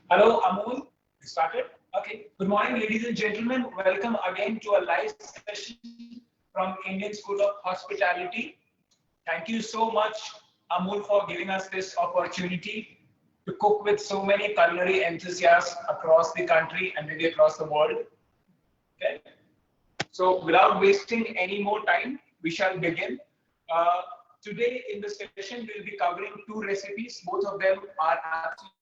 Hello, Amol. We started. Okay. Good morning, ladies and gentlemen. Welcome again to a live session from Indian School of Hospitality. Thank you so much, Amol, for giving us this opportunity to cook with so many culinary enthusiasts across the country and maybe across the world. Okay. So, without wasting any more time, we shall begin. Uh, Today in the session, we'll be covering two recipes. Both of them are absolutely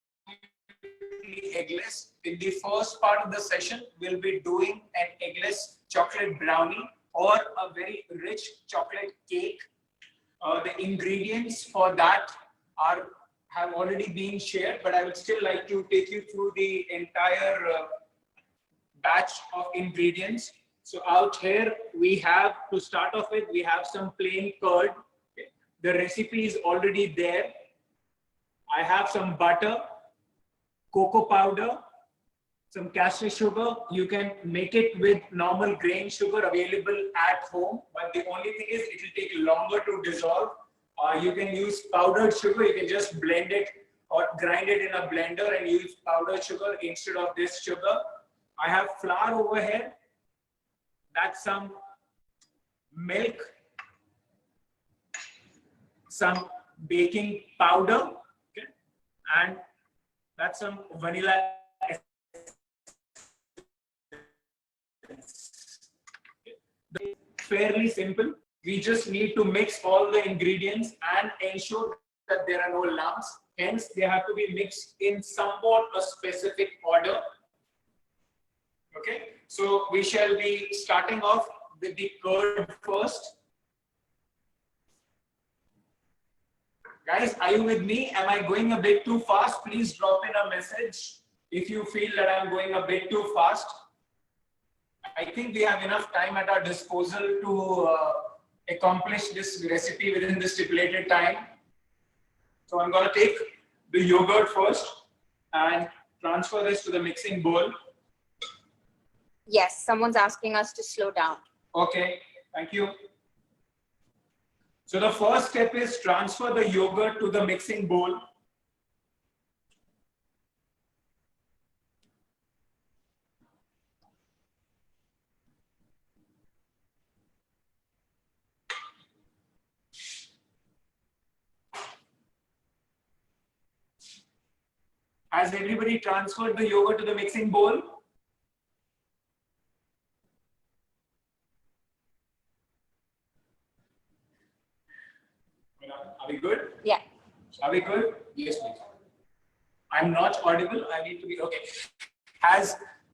eggless. In the first part of the session, we'll be doing an eggless chocolate brownie or a very rich chocolate cake. The ingredients for that have already been shared, but I would still like to take you through the entire batch of ingredients. So out here we have, to start off with, we have some plain curd. Okay. The recipe is already there. I have some butter, cocoa powder, some castor sugar. You can make it with normal grain sugar available at home, but the only thing is it will take longer to dissolve. You can use powdered sugar. You can just blend it or grind it in a blender and use powdered sugar instead of this sugar. I have flour over here. That's some milk, some baking powder, okay, and that's some vanilla essence. Okay. Fairly simple. We just need to mix all the ingredients and ensure that there are no lumps. Hence, they have to be mixed in somewhat a specific order. Okay, so we shall be starting off with the curd first. Guys, are you with me? Am I going a bit too fast? Please drop in a message if you feel that I'm going a bit too fast. I think we have enough time at our disposal to accomplish this recipe within the stipulated time. So I'm going to take the yogurt first and transfer this to the mixing bowl. Yes, someone's asking us to slow down. Okay, thank you. So the first step is transfer the yogurt to the mixing bowl. Has everybody transferred the yogurt to the mixing bowl? Are we good? Yeah. Are we good? Yes, please. I'm not audible. I need to be okay.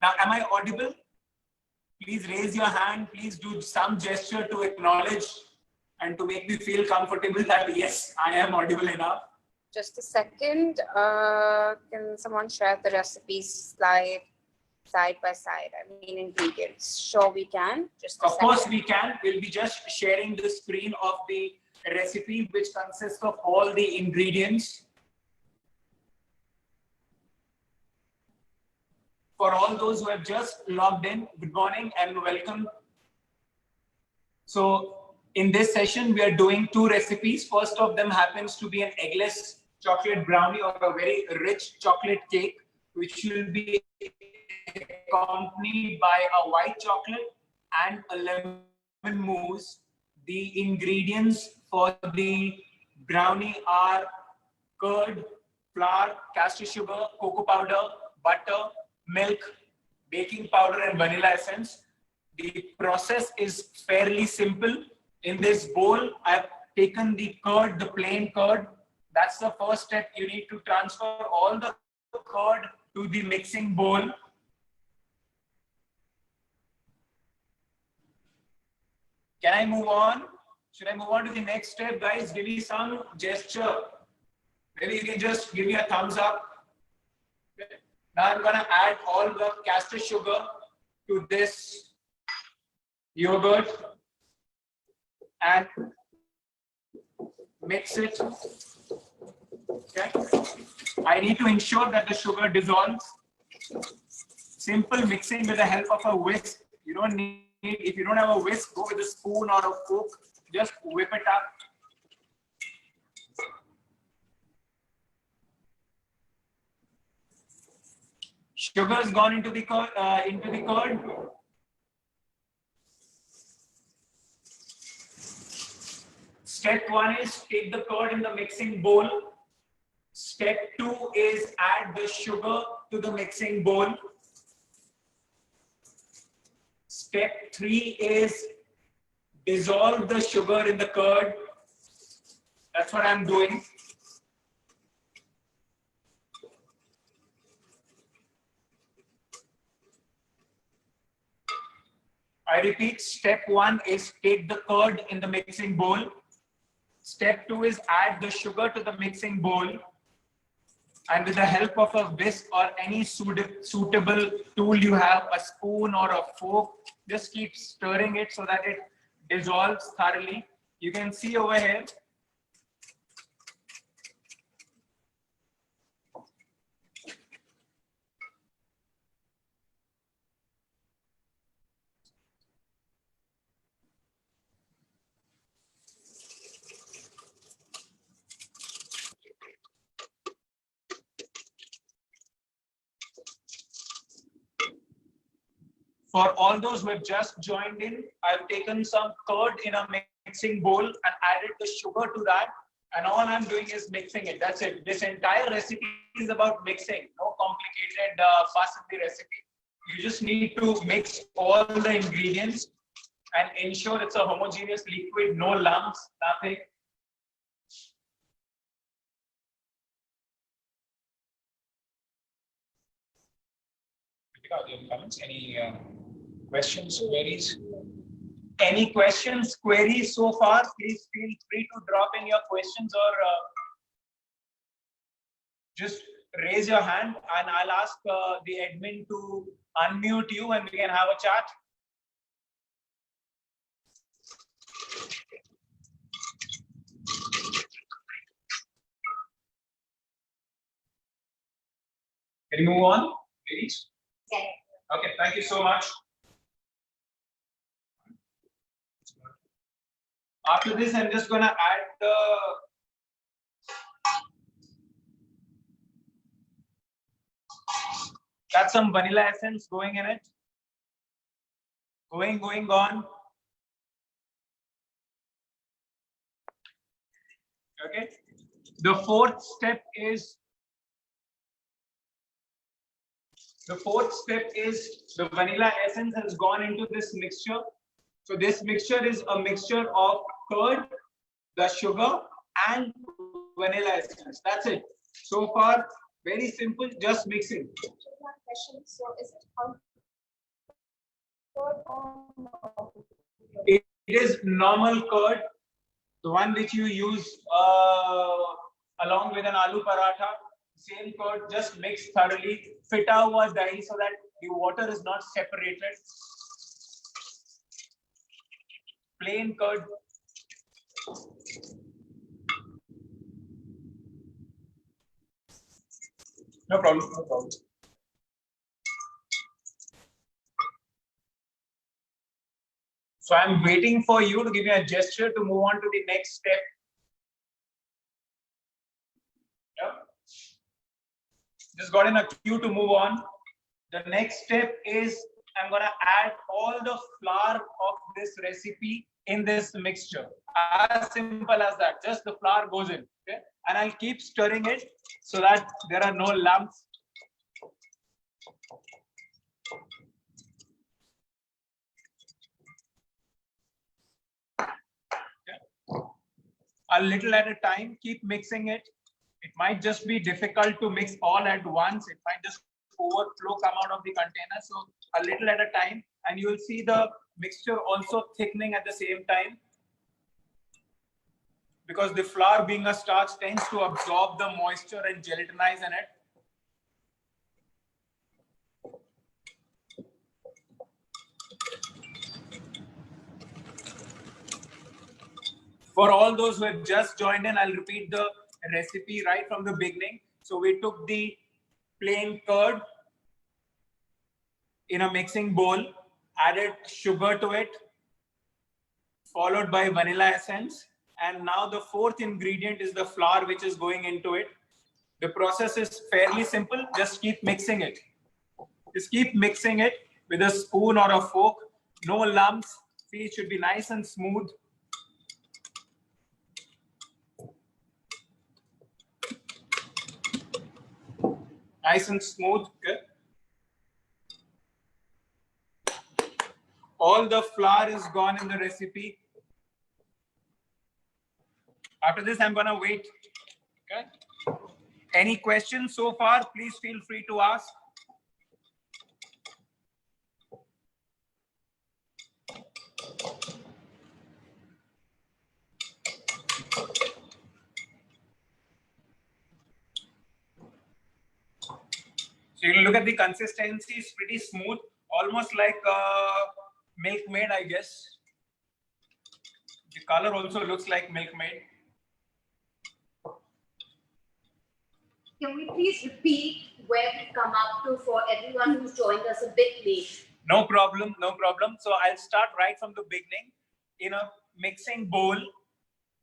Now, am I audible? Please raise your hand. Please do some gesture to acknowledge and to make me feel comfortable that yes, I am audible enough. Just a second. Can someone share the recipes slide side by side? I mean ingredients. Sure, we can. Of course, we can. We'll be just sharing the screen of the recipe, which consists of all the ingredients. For all those who have just logged in, good morning and welcome. So in this session, we are doing two recipes. First of them happens to be an eggless chocolate brownie or a very rich chocolate cake, which will be accompanied by a white chocolate and a lemon mousse. The ingredients for the brownie are curd, flour, castor sugar, cocoa powder, butter, milk, baking powder, and vanilla essence. The process is fairly simple. In this bowl, I've taken the curd, the plain curd. That's the first step. You need to transfer all the curd to the mixing bowl. Can I move on? Should I move on to the next step? Guys, give me some gesture. Maybe you can just give me a thumbs up. Okay. Now I'm going to add all the castor sugar to this yogurt and mix it. Okay. I need to ensure that the sugar dissolves. Simple mixing with the help of a whisk. You don't need, if you don't have a whisk, go with a spoon or a fork. Just whip it up. sugar has gone into the curd. Step 1 is take the curd in the mixing bowl. Step 2 is add the sugar to the mixing bowl. Step 3 is dissolve the sugar in the curd. That's what I'm doing. I repeat, step 1 is take the curd in the mixing bowl. Step 2 is add the sugar to the mixing bowl. And with the help of a whisk or any suitable tool you have, a spoon or a fork, just keep stirring it so that it dissolves thoroughly. You can see over here. For all those who have just joined in, I've taken some curd in a mixing bowl and added the sugar to that. And all I'm doing is mixing it. That's it. This entire recipe is about mixing. No complicated fuss in the recipe. You just need to mix all the ingredients and ensure it's a homogeneous liquid, no lumps, nothing. Comments? Any questions, queries? Any questions, queries so far? Please feel free to drop in your questions or just raise your hand and I'll ask the admin to unmute you and we can have a chat. Can you move on, please? Okay, thank you so much. After this, I'm just going to add the got some vanilla essence going in it. Going on. Okay. The fourth step is the vanilla essence has gone into this mixture. So this mixture is a mixture of curd, the sugar, and vanilla essence. That's it. So far, very simple, just mixing. One question. So is it on curd or it is normal curd, the one which you use along with an aloo paratha. Same curd, just mix thoroughly. Fita hua dahi so that the water is not separated. Plain curd. No problem, no problem. So I'm waiting for you to give me a gesture to move on to the next step. Yeah. Just got in a queue to move on. The next step is I'm going to add all the flour of this recipe in this mixture. As simple as that. Just the flour goes in. Okay? And I'll keep stirring it so that there are no lumps. Okay. A little at a time, keep mixing it. It might just be difficult to mix all at once. It might just overflow, come out of the container. So a little at a time, and you will see the mixture also thickening at the same time. Because the flour being a starch tends to absorb the moisture and gelatinize in it. For all those who have just joined in, I'll repeat the recipe right from the beginning. So we took the plain curd in a mixing bowl, added sugar to it, followed by vanilla essence. And now the fourth ingredient is the flour, which is going into it. The process is fairly simple. Just keep mixing it. Just keep mixing it with a spoon or a fork. No lumps. See, it should be nice and smooth. Nice and smooth. Good. All the flour is gone in the recipe. After this, I'm gonna wait. Okay. Any questions so far? Please feel free to ask. So you look at the consistency, it's pretty smooth, almost like Milkmaid, I guess. The color also looks like Milkmaid. Can we please repeat where we've come up to for everyone who's joined us a bit late? No problem, no problem. So I'll start right from the beginning. In a mixing bowl,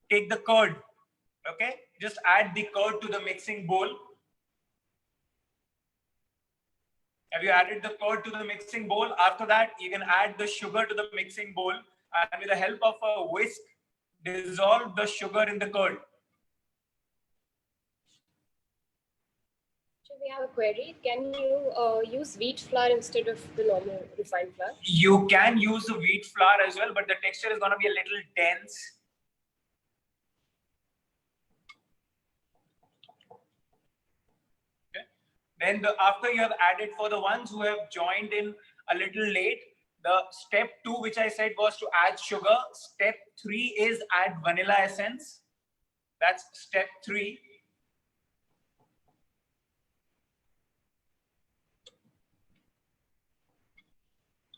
take the curd, okay? Just add the curd to the mixing bowl. Have you added the curd to the mixing bowl? After that, you can add the sugar to the mixing bowl, and with the help of a whisk, dissolve the sugar in the curd. We have a query. Can you use wheat flour instead of the normal refined flour? You can use the wheat flour as well, but the texture is going to be a little dense. Okay. Then after you have added, for the ones who have joined in a little late, the step 2, which I said was to add sugar. Step 3 is add vanilla essence. That's step 3.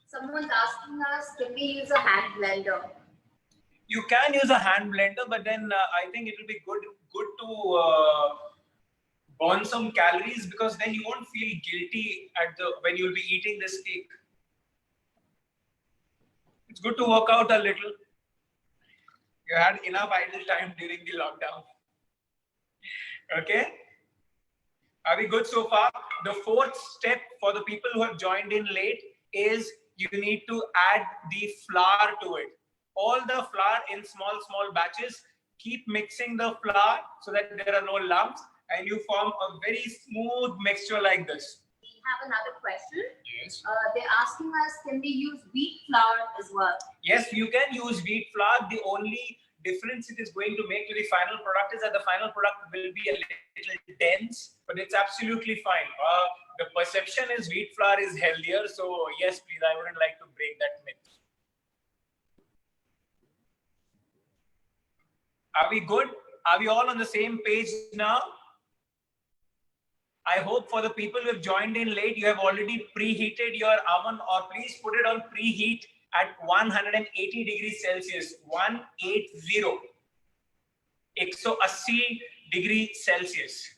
Someone's asking us, can we use a hand blender? You can use a hand blender, but then I think it will be good to burn some calories, because then you won't feel guilty when you'll be eating this cake. It's good to work out a little. You had enough idle time during the lockdown. Okay. Are we good so far? The 4th step for the people who have joined in late is you need to add the flour to it. All the flour in small batches. Keep mixing the flour so that there are no lumps, and you form a very smooth mixture like this. We have another question. Yes. They're asking us, can we use wheat flour as well? Yes, you can use wheat flour. The only difference it is going to make to the final product is that the final product will be a little dense, but it's absolutely fine. The perception is wheat flour is healthier. So yes, please, I wouldn't like to break that myth. Are we good? Are we all on the same page now? I hope for the people who have joined in late, you have already preheated your oven, or please put it on preheat at 180 degrees Celsius, 180, 180 degrees Celsius.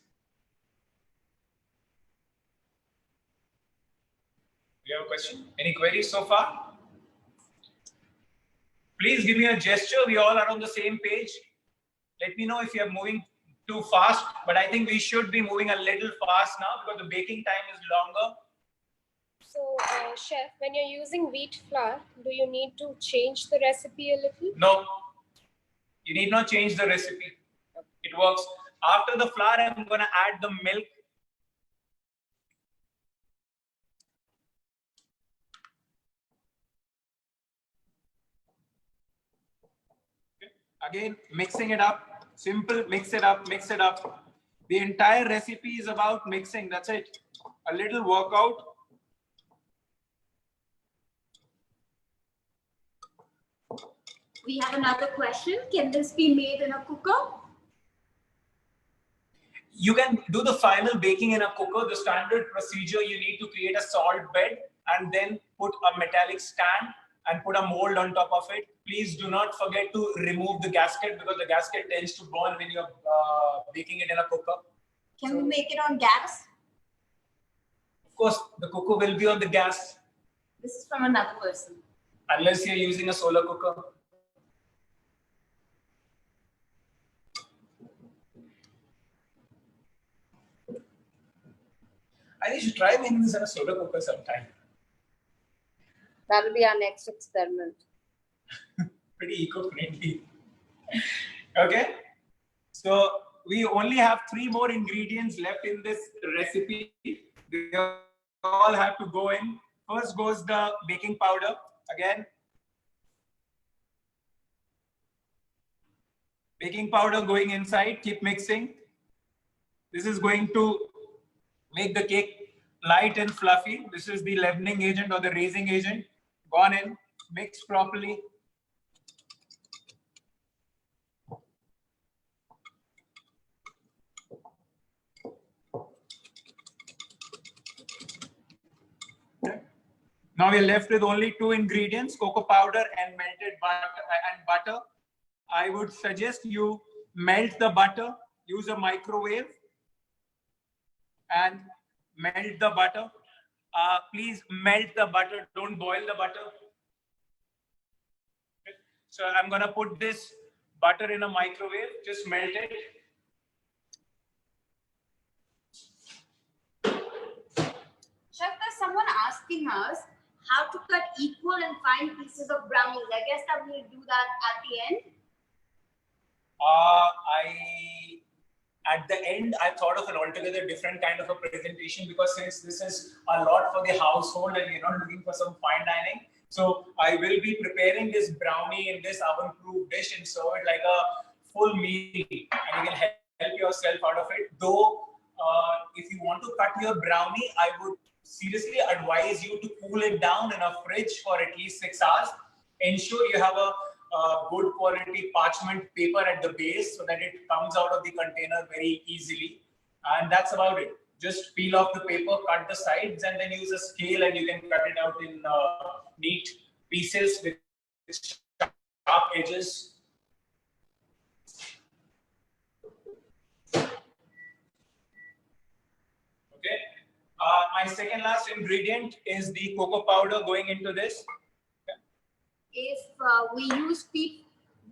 Do you have a question? Any queries so far? Please give me a gesture. We all are on the same page. Let me know if you are moving too fast, but I think we should be moving a little fast now because the baking time is longer. So, chef, when you're using wheat flour, do you need to change the recipe a little? No, you need not change the recipe. It works. After the flour, I'm going to add the milk. Again, mixing it up. Simple, mix it up, mix it up. The entire recipe is about mixing. That's it. A little workout. We have another question. Can this be made in a cooker? You can do the final baking in a cooker. The standard procedure, you need to create a salt bed and then put a metallic stand and put a mold on top of it. Please do not forget to remove the gasket, because the gasket tends to burn when you're baking it in a cooker. Can we make it on gas? Of course, the cooker will be on the gas. This is from another person. Unless you're using a solar cooker. I think you should try making this in a soda cooker sometime. That'll be our next experiment. Pretty eco-friendly. Okay. So we only have 3 more ingredients left in this recipe. They all have to go in. First goes the baking powder. Again, baking powder going inside. Keep mixing. This is going to make the cake light and fluffy. This is the leavening agent or the raising agent. Gone in, mix properly. Now we're left with only 2 ingredients, cocoa powder and melted butter. I would suggest you melt the butter, use a microwave and melt the butter. Please melt the butter, don't boil the butter. So I'm gonna put this butter in a microwave, just melt it. Chef, there's someone asking us how to cut equal and fine pieces of brownies. I guess that we'll do that at the end. At the end, I thought of an altogether different kind of a presentation, because since this is a lot for the household and you're not looking for some fine dining, so I will be preparing this brownie in this oven-proof dish and serve it like a full meal, and you can help yourself out of it. Though, if you want to cut your brownie, I would seriously advise you to cool it down in a fridge for at least 6 hours. Ensure you have a good quality parchment paper at the base so that it comes out of the container very easily. And that's about it. Just peel off the paper, cut the sides, and then use a scale and you can cut it out in neat pieces with sharp edges. Okay. My second last ingredient is the cocoa powder going into this. If we use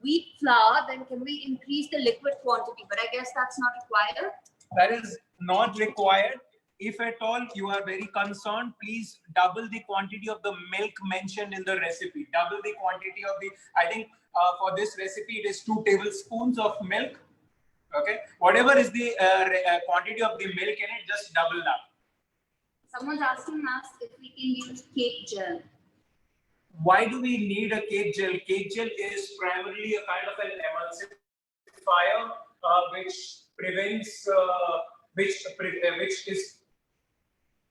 wheat flour, then can we increase the liquid quantity? But I guess that's not required. That is not required. If at all you are very concerned, please double the quantity of the milk mentioned in the recipe. Double the quantity of the, I think for this recipe, it is 2 tablespoons of milk. Okay. Whatever is the quantity of the milk in it, just double that. Someone's asking us if we can use cake gel. Why do we need a cake gel? Cake gel is primarily a kind of an emulsifier, which prevents,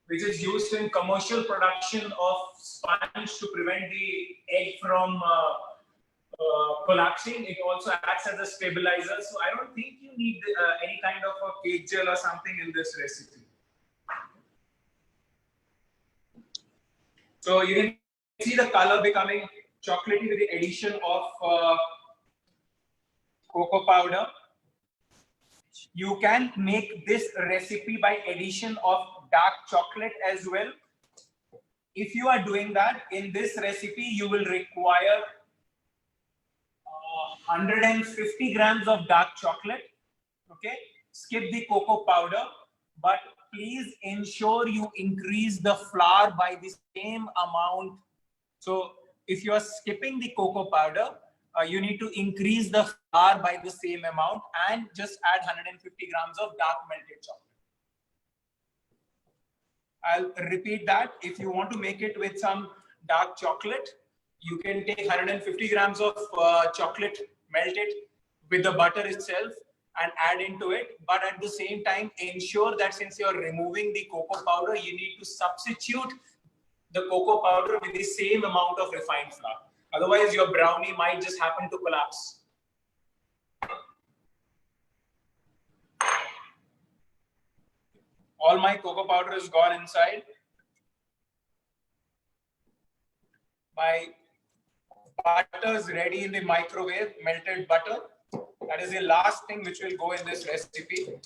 which is used in commercial production of sponge to prevent the egg from collapsing. It also acts as a stabilizer. So I don't think you need any kind of a cake gel or something in this recipe. So you can see the color becoming chocolatey with the addition of cocoa powder. You can make this recipe by addition of dark chocolate as well. If you are doing that, in this recipe, you will require 150 grams of dark chocolate. Okay, skip the cocoa powder, but please ensure you increase the flour by the same amount. So if you are skipping the cocoa powder, you need to increase the flour by the same amount and just add 150 grams of dark melted chocolate. I'll repeat that. If you want to make it with some dark chocolate, you can take 150 grams of chocolate melted with the butter itself and add into it. But at the same time, ensure that since you're removing the cocoa powder, you need to substitute the cocoa powder with the same amount of refined flour. Otherwise, your brownie might just happen to collapse. All my cocoa powder is gone inside. My butter is ready in the microwave, melted butter. That is the last thing which will go in this recipe.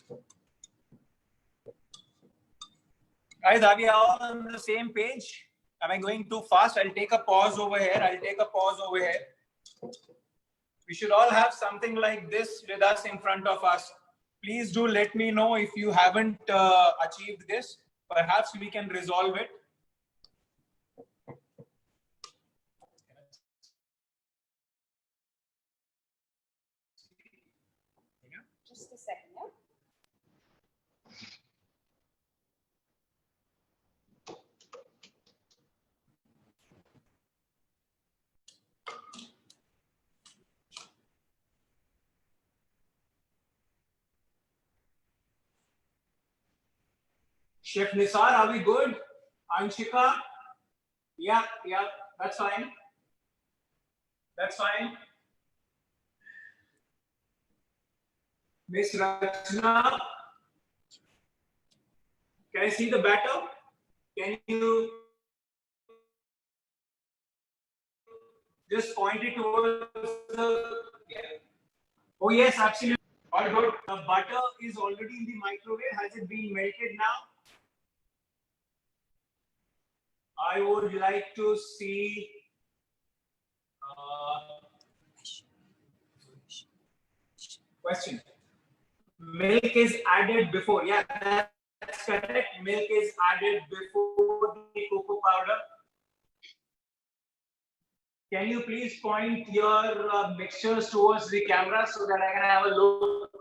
Guys, are we all on the same page? Am I going too fast? I'll take a pause over here. I'll take a pause over here. We should all have something like this with us in front of us. Please do let me know if you haven't achieved this. perhaps we can resolve it. Just a second, yeah? Chef Nisar, are we good? Anshika? Yeah, that's fine. That's fine. Miss Rachna, can I see the batter? Can you just point it towards the... Yeah. Oh yes, absolutely. All good. The butter is already in the microwave. Has it been melted now? I would like to see... question. Milk is added before. Yeah, that's correct. Milk is added before the cocoa powder. Can you please point your mixtures towards the camera so that I can have a look?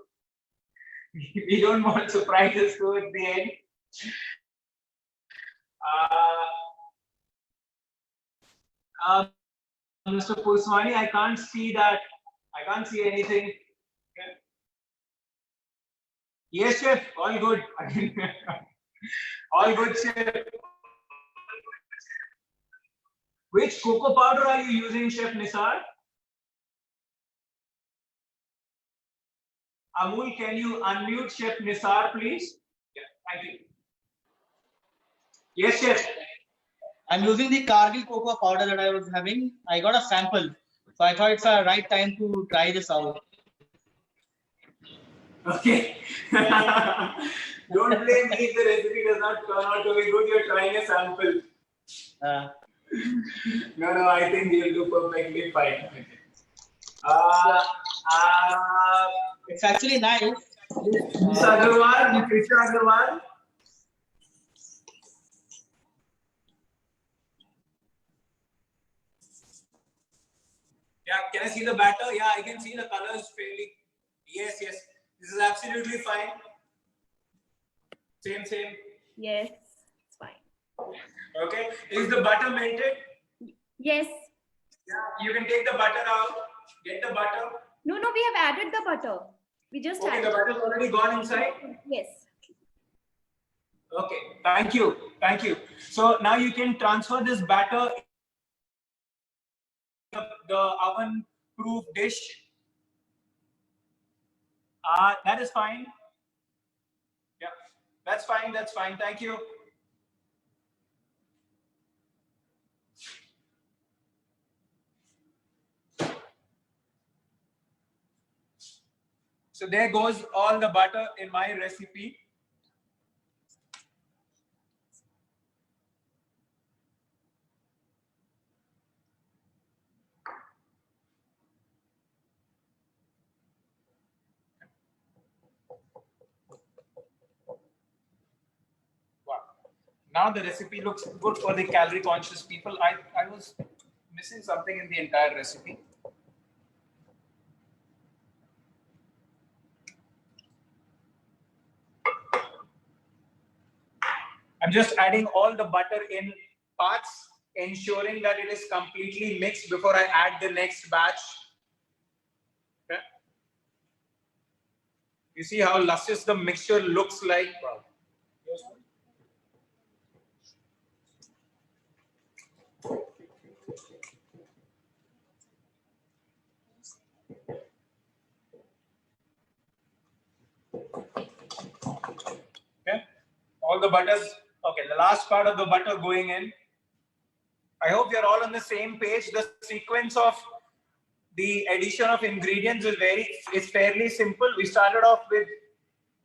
We don't want surprises towards the end. Mr. Puswani, I can't see that. I can't see anything. Yes, chef. All good. All good, chef. Which cocoa powder are you using, Chef Nisar? Amul, can you unmute Chef Nisar, please? Yeah, thank you. Yes, Chef. I'm using the Cargill cocoa powder that I was having. I got a sample, so I thought it's a right time to try this out. Okay. Don't blame me if the recipe does not turn out to be good. You're trying a sample. No, I think you'll do perfectly fine. It's actually nice. Ms. Agarwal, Nutrition Agarwal. Yeah, can I see the batter? Yeah, I can see the colors fairly. Yes. This is absolutely fine. Same. Yes, it's fine. Okay. Is the butter melted? Yes. Yeah, you can take the butter out. Get the butter. No, we have added the butter. We just Okay, added. the butter's already gone inside? Yes. Okay, thank you. So now you can transfer this batter in the oven-proof dish. That is fine. Yeah, that's fine. Thank you. So there goes all the butter in my recipe. Wow. Now the recipe looks good for the calorie conscious people. I was missing something in the entire recipe. I'm just adding all the butter in parts, ensuring that it is completely mixed before I add the next batch. Okay. You see how luscious the mixture looks like? Wow. Okay. All the butters. Okay, the last part of the butter going in. I hope you're all on the same page. The sequence of the addition of ingredients is fairly simple. We started off with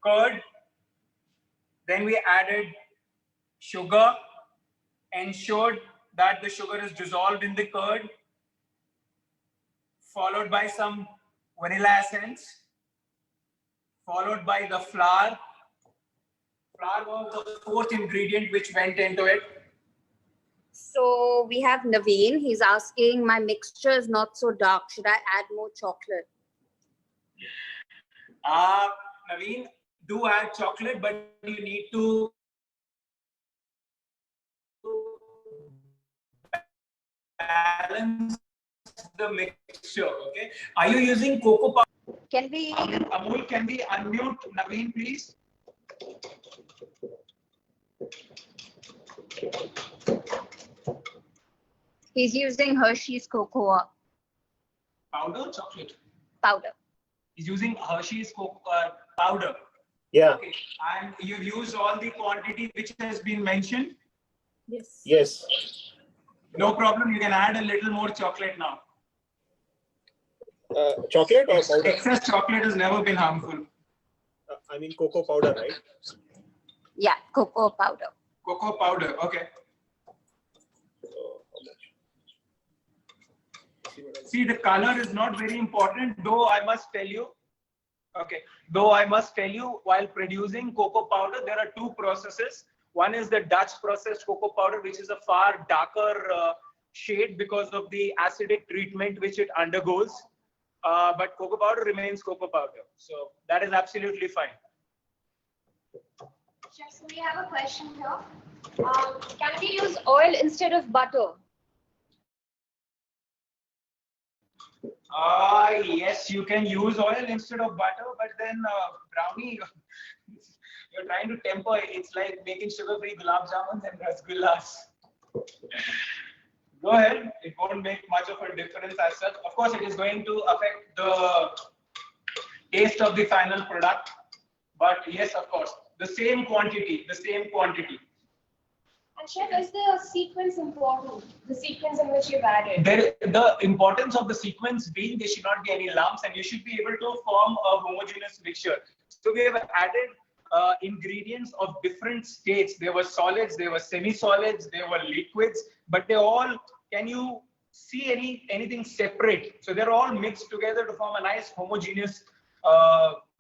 curd, then we added sugar, ensured that the sugar is dissolved in the curd, followed by some vanilla essence, followed by the flour, Flour was the fourth ingredient which went into it. So we have Naveen. He's asking, my mixture is not so dark. Should I add more chocolate? Naveen, do add chocolate, but you need to balance the mixture. Okay. Are you using cocoa powder? Can we? Amul, can we unmute Naveen, please? He's using Hershey's cocoa Powder, chocolate. powder. He's using Hershey's cocoa powder. Yeah. Okay. And you've used all the quantity which has been mentioned. Yes. Yes. No problem. You can add a little more chocolate now. Chocolate or powder? Excess chocolate has never been harmful. I mean cocoa powder, right? Yeah, cocoa powder. Cocoa powder. Okay. So, how much? See, the color is not very important, though I must tell you. Okay. Though I must tell you, while producing cocoa powder, there are two processes. One is the Dutch processed cocoa powder, which is a far darker shade because of the acidic treatment which it undergoes. But cocoa powder remains cocoa powder. So that is absolutely fine. Chef, so we have a question here. Can we use oil instead of butter? Yes, you can use oil instead of butter, but then brownie, you're trying to temper. It's like making sugar-free gulab jamuns and rasgullas. Go ahead. It won't make much of a difference as such. Of course, it is going to affect the taste of the final product. But yes, of course, the same quantity, And chef, is the sequence important? The sequence in which you've added? The importance of the sequence being there should not be any lumps and you should be able to form a homogeneous mixture. So we have added ingredients of different states. There were solids, there were semi-solids, there were liquids, but they all, can you see anything separate? So they're all mixed together to form a nice homogeneous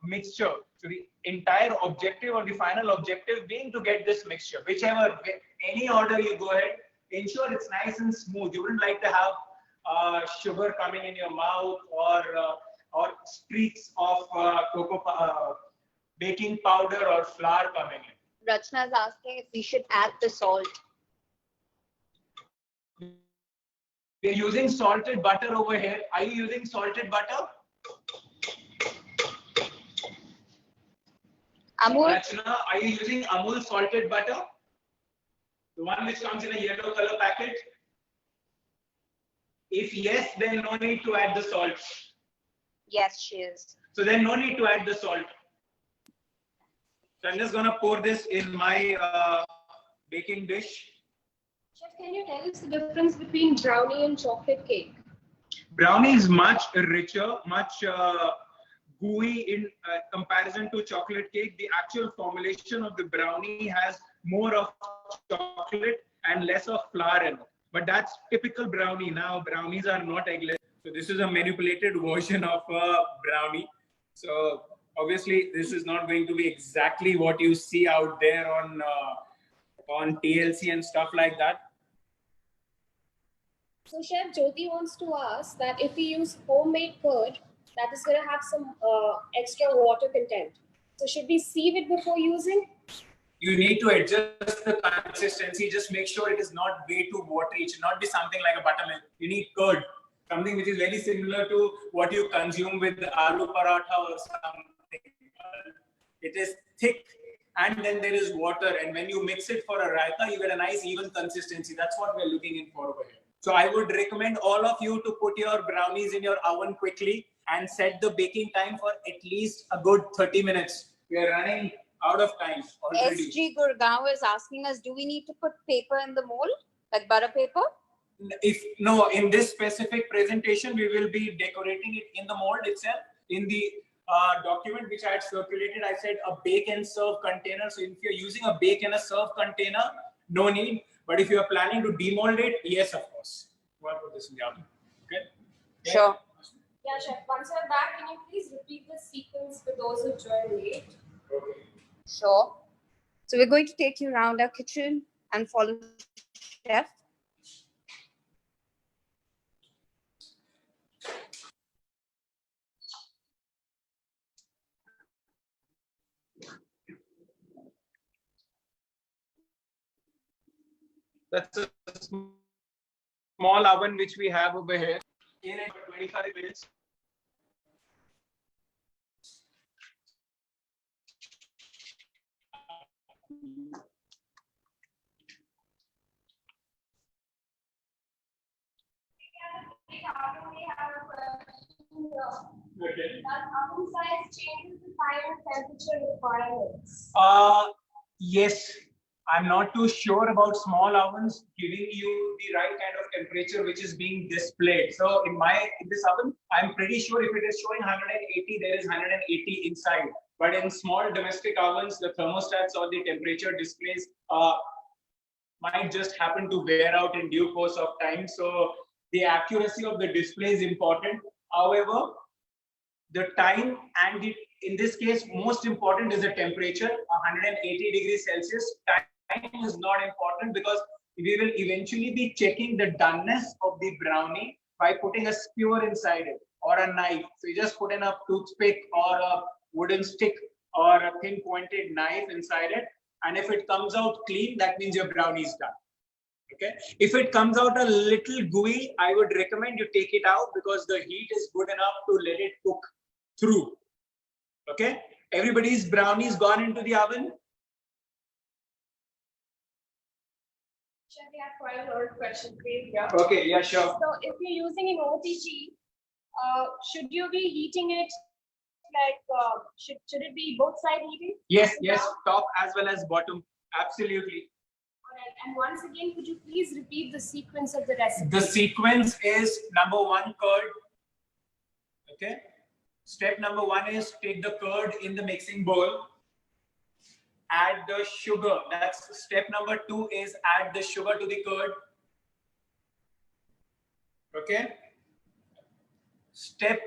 mixture. So the entire objective or the final objective being to get this mixture, whichever, any order you go ahead, ensure it's nice and smooth. You wouldn't like to have sugar coming in your mouth or streaks of baking powder or flour coming in. Rachna is asking if we should add the salt. We're using salted butter over here. Are you using salted butter? Amul? Rachna, are you using Amul salted butter? The one which comes in a yellow color packet? If yes, then no need to add the salt. Yes, she is. So then no need to add the salt. So I'm just gonna pour this in my baking dish. Chef, can you tell us the difference between brownie and chocolate cake? Brownie is much richer, much gooey in comparison to chocolate cake. The actual formulation of the brownie has more of chocolate and less of flour in it. But that's typical brownie. Now brownies are not eggless. So this is a manipulated version of a brownie. So obviously this is not going to be exactly what you see out there on TLC and stuff like that. So Chef, Jyoti wants to ask that if we use homemade curd, that is going to have some extra water content. So should we sieve it before using? You need to adjust the consistency. Just make sure it is not way too watery. It should not be something like a buttermilk. You need curd, something which is very similar to what you consume with the aloo paratha or something. It is thick and then there is water. And when you mix it for a raita, you get a nice even consistency. That's what we're looking in for over here. So I would recommend all of you to put your brownies in your oven quickly and set the baking time for at least a good 30 minutes. We are running out of time already. SG Gurgaon is asking us, do we need to put paper in the mold, like butter paper? No, in this specific presentation, we will be decorating it in the mold itself. In the document which I had circulated, I said a bake and serve container. So if you're using a bake and a serve container, no need. But if you are planning to demold it, yes, of course. What put this in the oven? Okay. Sure. Yeah, Chef. Once you're back, can you please repeat the sequence for those who joined late? Okay. Sure. So we're going to take you around our kitchen and follow chef. That's a small oven which we have over here. In it for 25 minutes. Okay. That oven size changes the final temperature requirements. Yes. I'm not too sure about small ovens giving you the right kind of temperature which is being displayed. So in this oven, I'm pretty sure if it is showing 180, there is 180 inside. But in small domestic ovens, the thermostats or the temperature displays might just happen to wear out in due course of time. So the accuracy of the display is important. However, the time and in this case, most important is the temperature, 180 degrees Celsius. Time is not important because we will eventually be checking the doneness of the brownie by putting a skewer inside it or a knife. So you just put in a toothpick or a wooden stick or a thin pointed knife inside it. And if it comes out clean, that means your brownie is done. Okay. If it comes out a little gooey, I would recommend you take it out because the heat is good enough to let it cook through. Okay. Everybody's brownies gone into the oven. We have quite a lot of questions here. Okay, yeah, sure. So if you're using an OTG, should you be heating it like, should it be both side heating? Yes, yes, top as well as bottom. Absolutely. Alright, and once again, could you please repeat the sequence of the recipe? The sequence is number 1, curd. Okay. Step number 1 is take the curd in the mixing bowl. Add the sugar. That's step number 2 is add the sugar to the curd. Okay. Step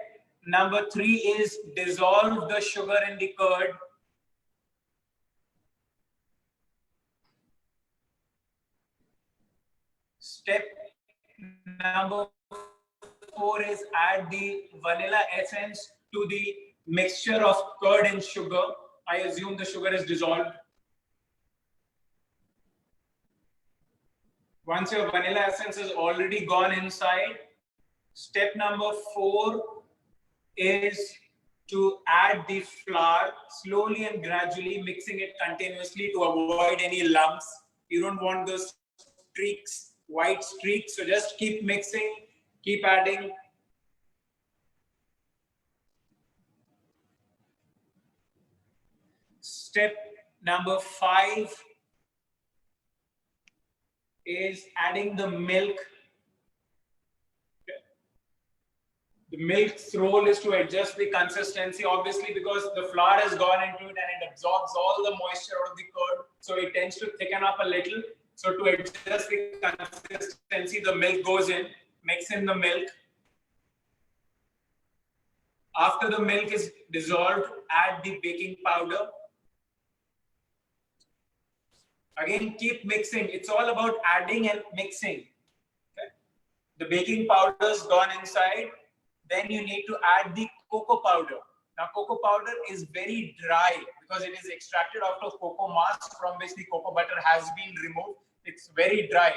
number 3 is dissolve the sugar in the curd. Step number 4 is add the vanilla essence to the mixture of curd and sugar. I assume the sugar is dissolved. Once your vanilla essence is already gone inside, step number 4 is to add the flour slowly and gradually, mixing it continuously to avoid any lumps. You don't want those streaks, white streaks. So just keep mixing, keep adding. Step number 5 is adding the milk. The milk's role is to adjust the consistency, obviously, because the flour has gone into it and it absorbs all the moisture out of the curd. So it tends to thicken up a little. So to adjust the consistency, the milk goes in, mix in the milk. After the milk is dissolved, add the baking powder. Again, keep mixing. It's all about adding and mixing. Okay. The baking powder is gone inside. Then you need to add the cocoa powder. Now, cocoa powder is very dry because it is extracted out of cocoa mass from which the cocoa butter has been removed. It's very dry.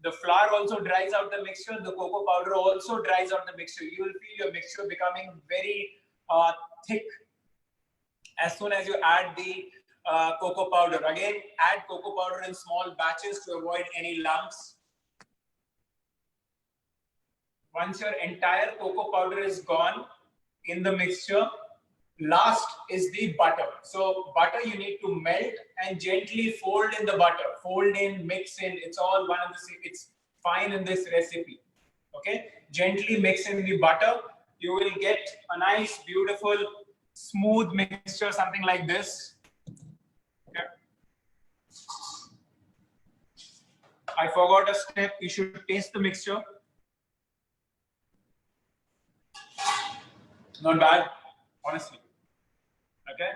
The flour also dries out the mixture. The cocoa powder also dries out the mixture. You will feel your mixture becoming very thick as soon as you add the cocoa powder. Again, add cocoa powder in small batches to avoid any lumps. Once your entire cocoa powder is gone in the mixture, last is the butter. So butter you need to melt and gently fold in the butter. Fold in, mix in, it's all one and the same. It's fine in this recipe. Okay, gently mix in the butter. You will get a nice, beautiful, smooth mixture, something like this. Okay. I forgot a step. You should taste the mixture. Not bad, honestly. Okay.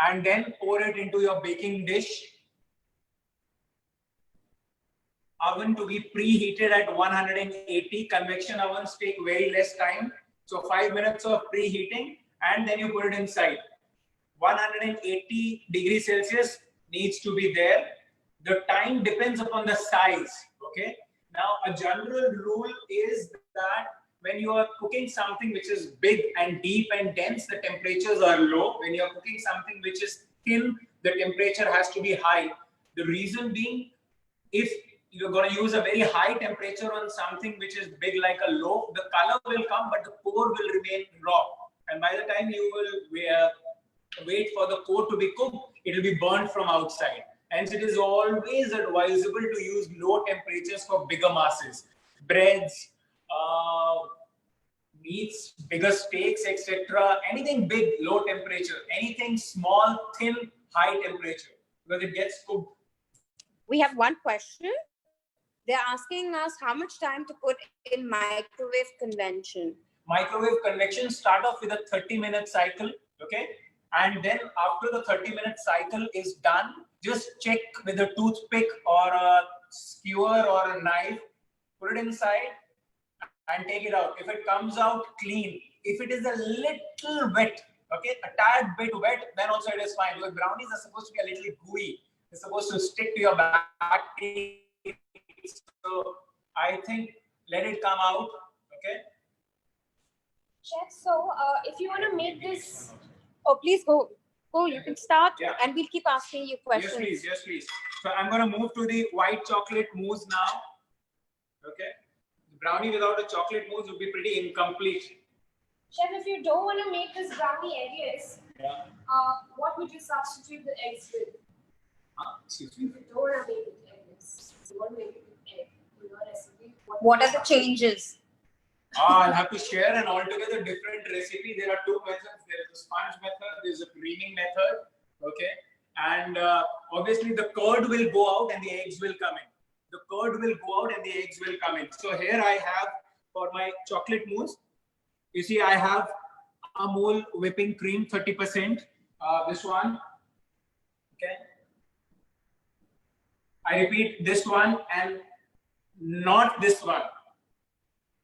and then pour it into your baking dish. Oven to be preheated at 180. Convection ovens take very less time. So 5 minutes of preheating, and then you put it inside. 180 degrees Celsius needs to be there. The time depends upon the size. Okay. Now, a general rule is that when you are cooking something which is big and deep and dense, the temperatures are low. When you are cooking something which is thin, the temperature has to be high. The reason being, if you're going to use a very high temperature on something which is big like a loaf, the color will come, but the core will remain raw. And by the time you will wait for the core to be cooked, it will be burnt from outside. Hence, it is always advisable to use low temperatures for bigger masses. Breads, meats, bigger steaks, etc. Anything big, low temperature. Anything small, thin, high temperature. Because it gets cooked. We have one question. They're asking us how much time to put in microwave convection. Microwave convection, start off with a 30-minute cycle. Okay. And then after the 30-minute cycle is done, just check with a toothpick or a skewer or a knife, put it inside and take it out. If it comes out clean, if it is a little wet, okay, a tad bit wet, then also it is fine. Because brownies are supposed to be a little gooey. They're supposed to stick to your back teeth. So I think let it come out, okay? Chef, so if you want to make this, Oh, please go. Go, you can start, Yeah. and we'll keep asking you questions. Yes, please. Yes, please. So I'm going to move to the white chocolate mousse now. Okay. The brownie without a chocolate mousse would be pretty incomplete. Chef, if you don't want to make this brownie eggless, Yeah. what would you substitute the eggs with? Excuse me. If you don't want to make it eggless, you want to make it with egg in your recipe. What are the changes? I'll have to share an altogether different recipe. There are two methods. There is a sponge method. There is a creaming method. Okay. And obviously the curd will go out and the eggs will come in. The curd will go out and the eggs will come in. So here I have for my chocolate mousse. You see, I have Amul whipping cream 30%. This one. Okay. I repeat, this one and not this one.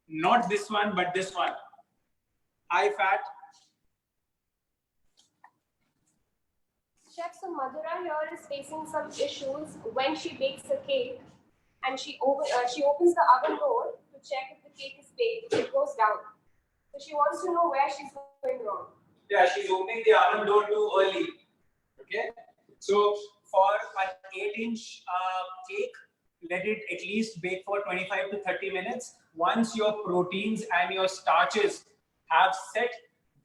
Not this one, but this one. High fat. Chef, so Madhura here is facing some issues when she bakes a cake and she opens the oven door to check if the cake is baked. It goes down. So she wants to know where she's going wrong. Yeah, she's opening the oven door too early. Okay. So for an 8-inch cake, let it at least bake for 25 to 30 minutes. Once your proteins and your starches have set,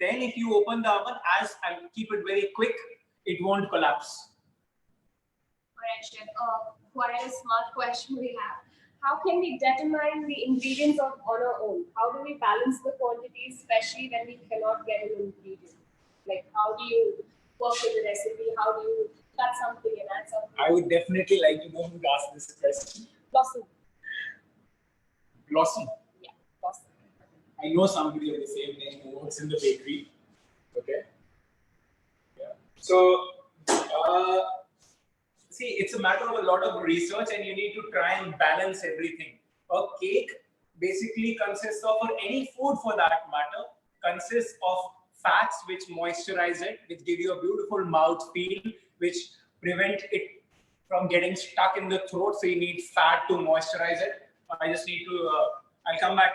then if you open the oven and keep it very quick, it won't collapse. Alright, Chef. Quite a smart question we have. How can we determine the ingredients on our own? How do we balance the quantities, especially when we cannot get an ingredient? Like, how do you work with the recipe? How do you cut something and add something? I would definitely like to know who asked this question. Blossom. Blossom. Yeah, Blossom. I know somebody of the same name who works in the bakery. Okay. Yeah. So, see, it's a matter of a lot of research and you need to try and balance everything. A cake basically consists of, or any food for that matter, consists of fats which moisturize it, which give you a beautiful mouth feel, which prevent it from getting stuck in the throat. So you need fat to moisturize it. I just need to, I'll come back.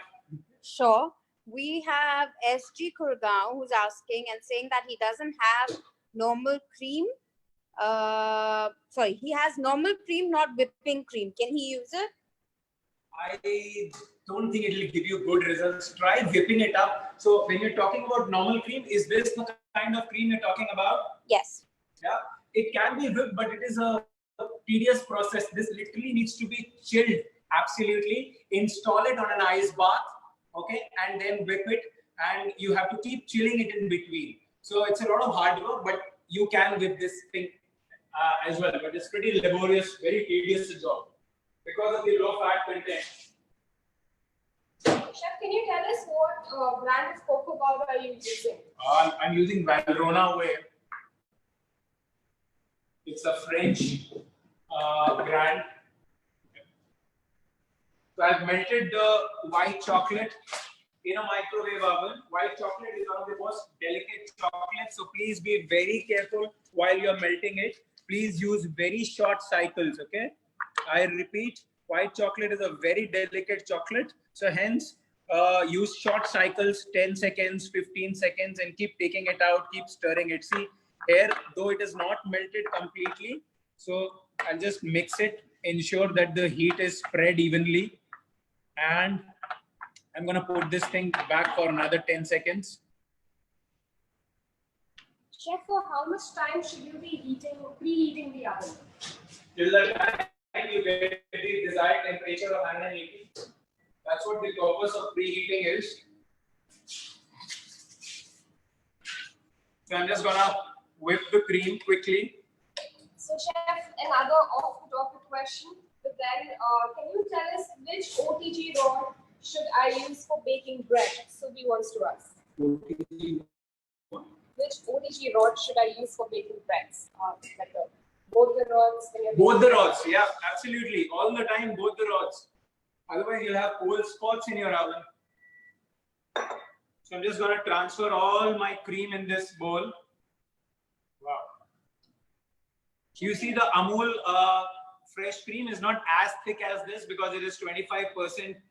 Sure. We have SG Kurgaon who's asking and saying that he doesn't have normal cream. Sorry, he has normal cream, not whipping cream. Can he use it? I don't think it will give you good results. Try whipping it up. So when you're talking about normal cream, is this the kind of cream you're talking about? Yes. Yeah, it can be whipped, but it is a tedious process. This literally needs to be chilled. Absolutely. Install it on an ice bath, okay, and then whip it. And you have to keep chilling it in between. So it's a lot of hard work, but you can whip this thing as well. But it's pretty laborious, very tedious job because of the low fat content. Chef, can you tell us what brand of cocoa powder are you using? I'm using Valrhona Whey. It's a French brand. So I've melted the white chocolate in a microwave oven. White chocolate is one of the most delicate chocolates, so please be very careful while you're melting it. Please use very short cycles, okay? I repeat, white chocolate is a very delicate chocolate, so hence use short cycles, 10 seconds, 15 seconds, and keep taking it out, keep stirring it. See, here, though it is not melted completely, so I'll just mix it, ensure that the heat is spread evenly. And I'm going to put this thing back for another 10 seconds. Chef, for how much time should you be preheating the oven? Till the time you get the desired temperature of 180. That's what the purpose of preheating is. So I'm just going to whip the cream quickly. So, Chef, another off-the-topic question. But then, can you tell us which OTG rod should I use for baking bread? Subhi wants to ask. Which OTG rod should I use for baking breads? Both the rods? Both the rods, yeah, absolutely. All the time, both the rods. Otherwise, you'll have cold spots in your oven. So I'm just going to transfer all my cream in this bowl. Wow. You see the Amul fresh cream is not as thick as this because it is 25%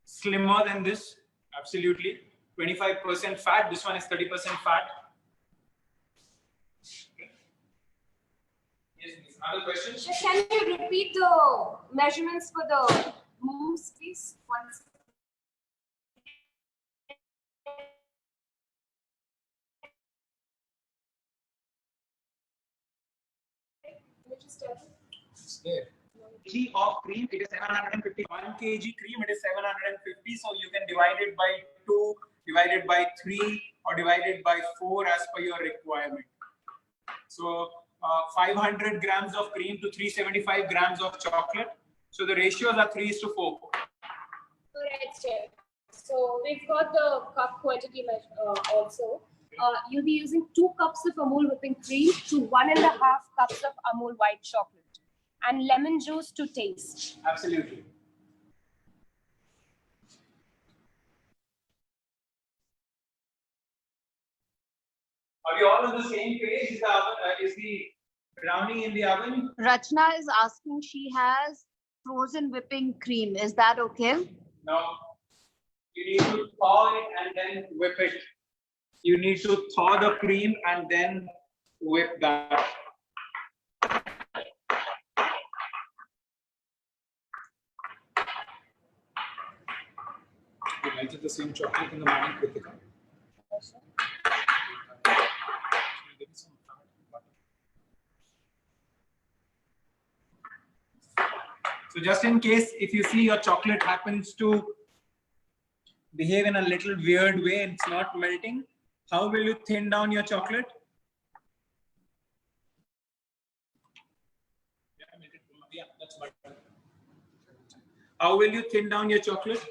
slimmer than this. Absolutely. 25% fat. This one is 30% fat. Okay. Yes, other questions? Chef, can you repeat the measurements for the moves, please? Once. Just tell me. It's there. Kg of cream, it is 750. 1 kg cream, it is 750. So you can divide it by 2, divide it by 3, or divide it by 4 as per your requirement. So 500 grams of cream to 375 grams of chocolate. So the ratios are 3:4. Correct, Chef. So we've got the cup quantity also. You'll be using 2 cups of Amul whipping cream to 1.5 cups of Amul white chocolate and lemon juice to taste. Absolutely. Are we all on the same page? Is the brownie in the oven? Rachna is asking, she has frozen whipping cream. Is that okay? No. You need to thaw it and then whip it. You need to thaw the cream and then whip that. You melted the same chocolate in the morning, Kritika. So just in case, if you see your chocolate happens to behave in a little weird way and it's not melting, how will you thin down your chocolate? Yeah, that's butter. How will you thin down your chocolate?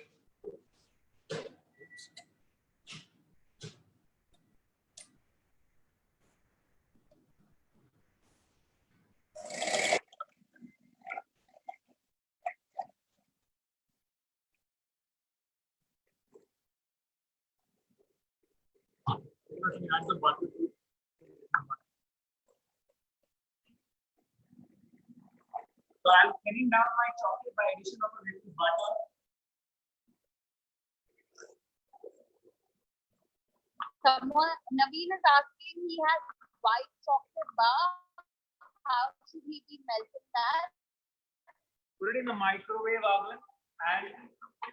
Add the butter. So I'm thinning down my chocolate by addition of a little butter. Naveen is asking, he has white chocolate bar. How should he be melting that? Put it in the microwave oven and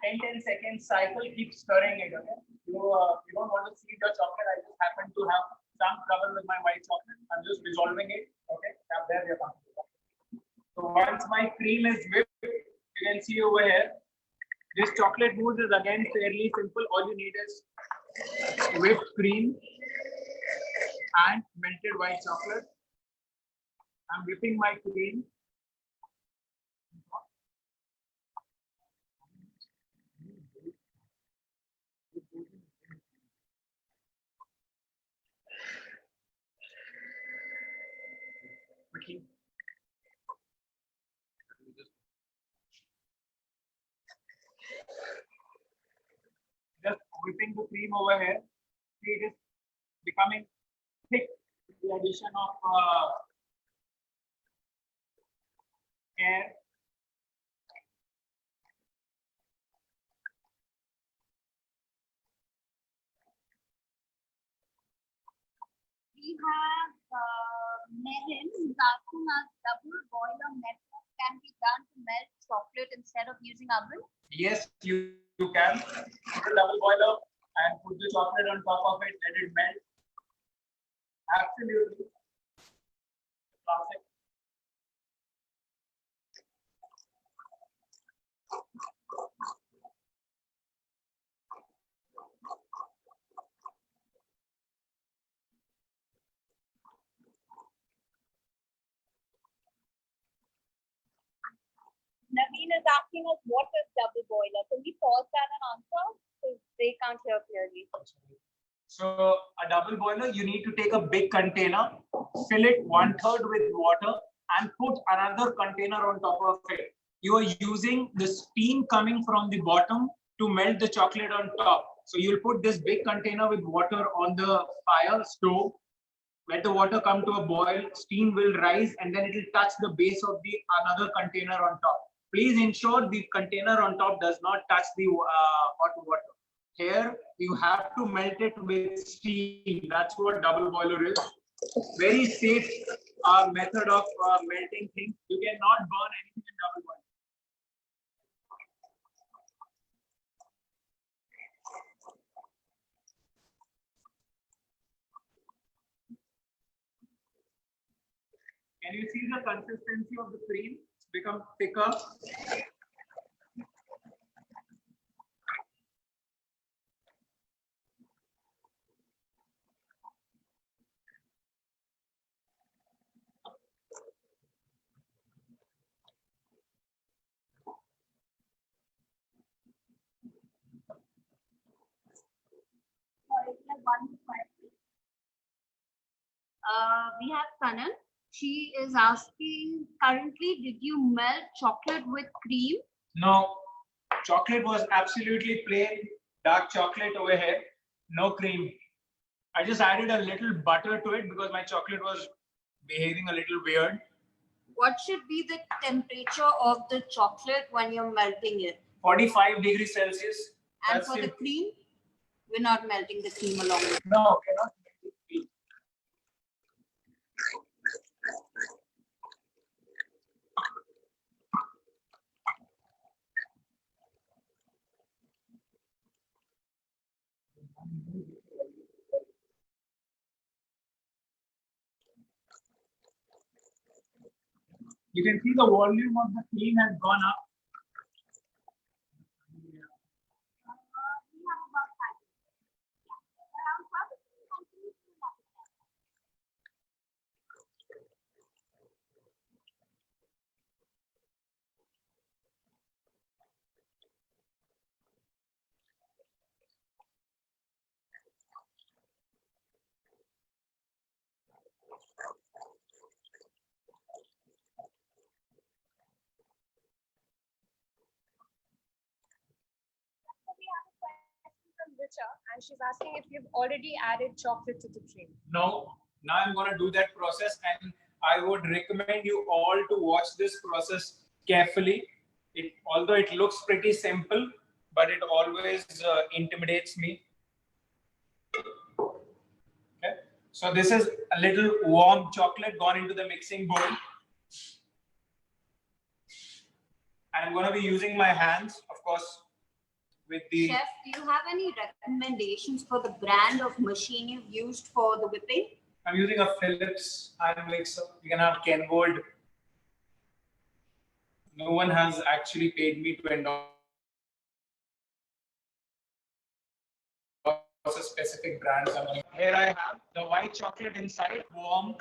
10 seconds cycle, keep stirring it. Okay? You don't want to see the chocolate. I just happen to have some trouble with my white chocolate. I'm just dissolving it. Okay, now there we are. So once my cream is whipped, you can see over here. This chocolate mousse is again fairly simple. All you need is whipped cream and melted white chocolate. I'm whipping my cream. over here. See, it is becoming thick with the addition of air. We have Merin who's asking us, double boiler method can be done to melt chocolate instead of using oven? Yes, you can. Put a double boiler and put the chocolate on top of it, let it melt. Absolutely. Classic. Naveen is asking us what is double boiler. Can we pause that and answer? Because they can't hear clearly. So a double boiler, you need to take a big container, fill it 1/3 with water and put another container on top of it. You are using the steam coming from the bottom to melt the chocolate on top. So you'll put this big container with water on the fire stove. Let the water come to a boil, steam will rise and then it will touch the base of the another container on top. Please ensure the container on top does not touch the hot water. Here, you have to melt it with steam. That's what double boiler is. Very safe method of melting things. You cannot burn anything in double boiler. Can you see the consistency of the cream? It's become thicker. We have Kanan. She is asking, currently, did you melt chocolate with cream? No, chocolate was absolutely plain dark chocolate over here. No cream. I just added a little butter to it because my chocolate was behaving a little weird. What should be the temperature of the chocolate when you're melting it? 45 degrees Celsius. And That's for the it. cream, we're not melting the cream along with it. No, cannot. You can see the volume of the cream has gone up. We have a question from Richa, and she's asking if you've already added chocolate to the cream. No, now I'm going to do that process, and I would recommend you all to watch this process carefully. Although it looks pretty simple, but it always intimidates me. Okay, so this is a little warm chocolate gone into the mixing bowl. I'm going to be using my hands, of course, with the... Chef, do you have any recommendations for the brand of machine you've used for the whipping? I'm using a Philips hand mixer. You can have Kenwood. No one has actually paid me to endorse a specific brand. Here I have the white chocolate inside, warm,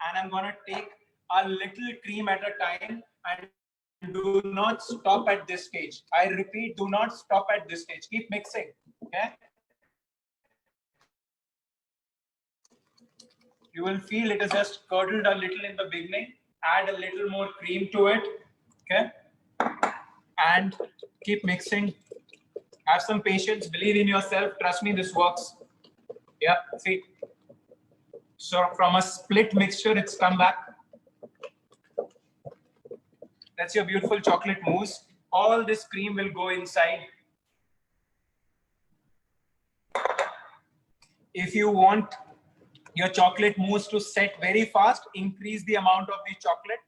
and I'm going to take a little cream at a time and do not stop at this stage. I repeat, do not stop at this stage. Keep mixing. Okay. You will feel it is just curdled a little in the beginning. Add a little more cream to it. Okay. And keep mixing Have some patience. Believe in yourself. Trust me, this works. Yeah, see. So from a split mixture, it's come back. That's your beautiful chocolate mousse. All this cream will go inside. If you want your chocolate mousse to set very fast, increase the amount of the chocolate.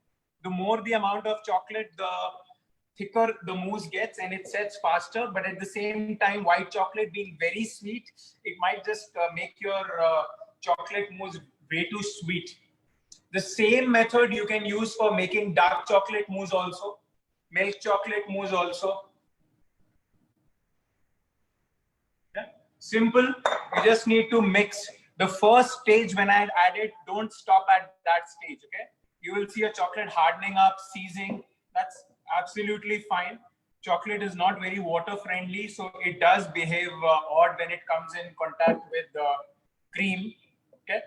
The more the amount of chocolate, the thicker the mousse gets and it sets faster. But at the same time, white chocolate being very sweet, it might just make your chocolate mousse way too sweet. The same method you can use for making dark chocolate mousse also, milk chocolate mousse also. Yeah. Simple, you just need to mix. The first stage when I added, don't stop at that stage, okay? You will see a chocolate hardening up, seizing. That's absolutely fine. Chocolate is not very water friendly, so it does behave odd when it comes in contact with cream, okay?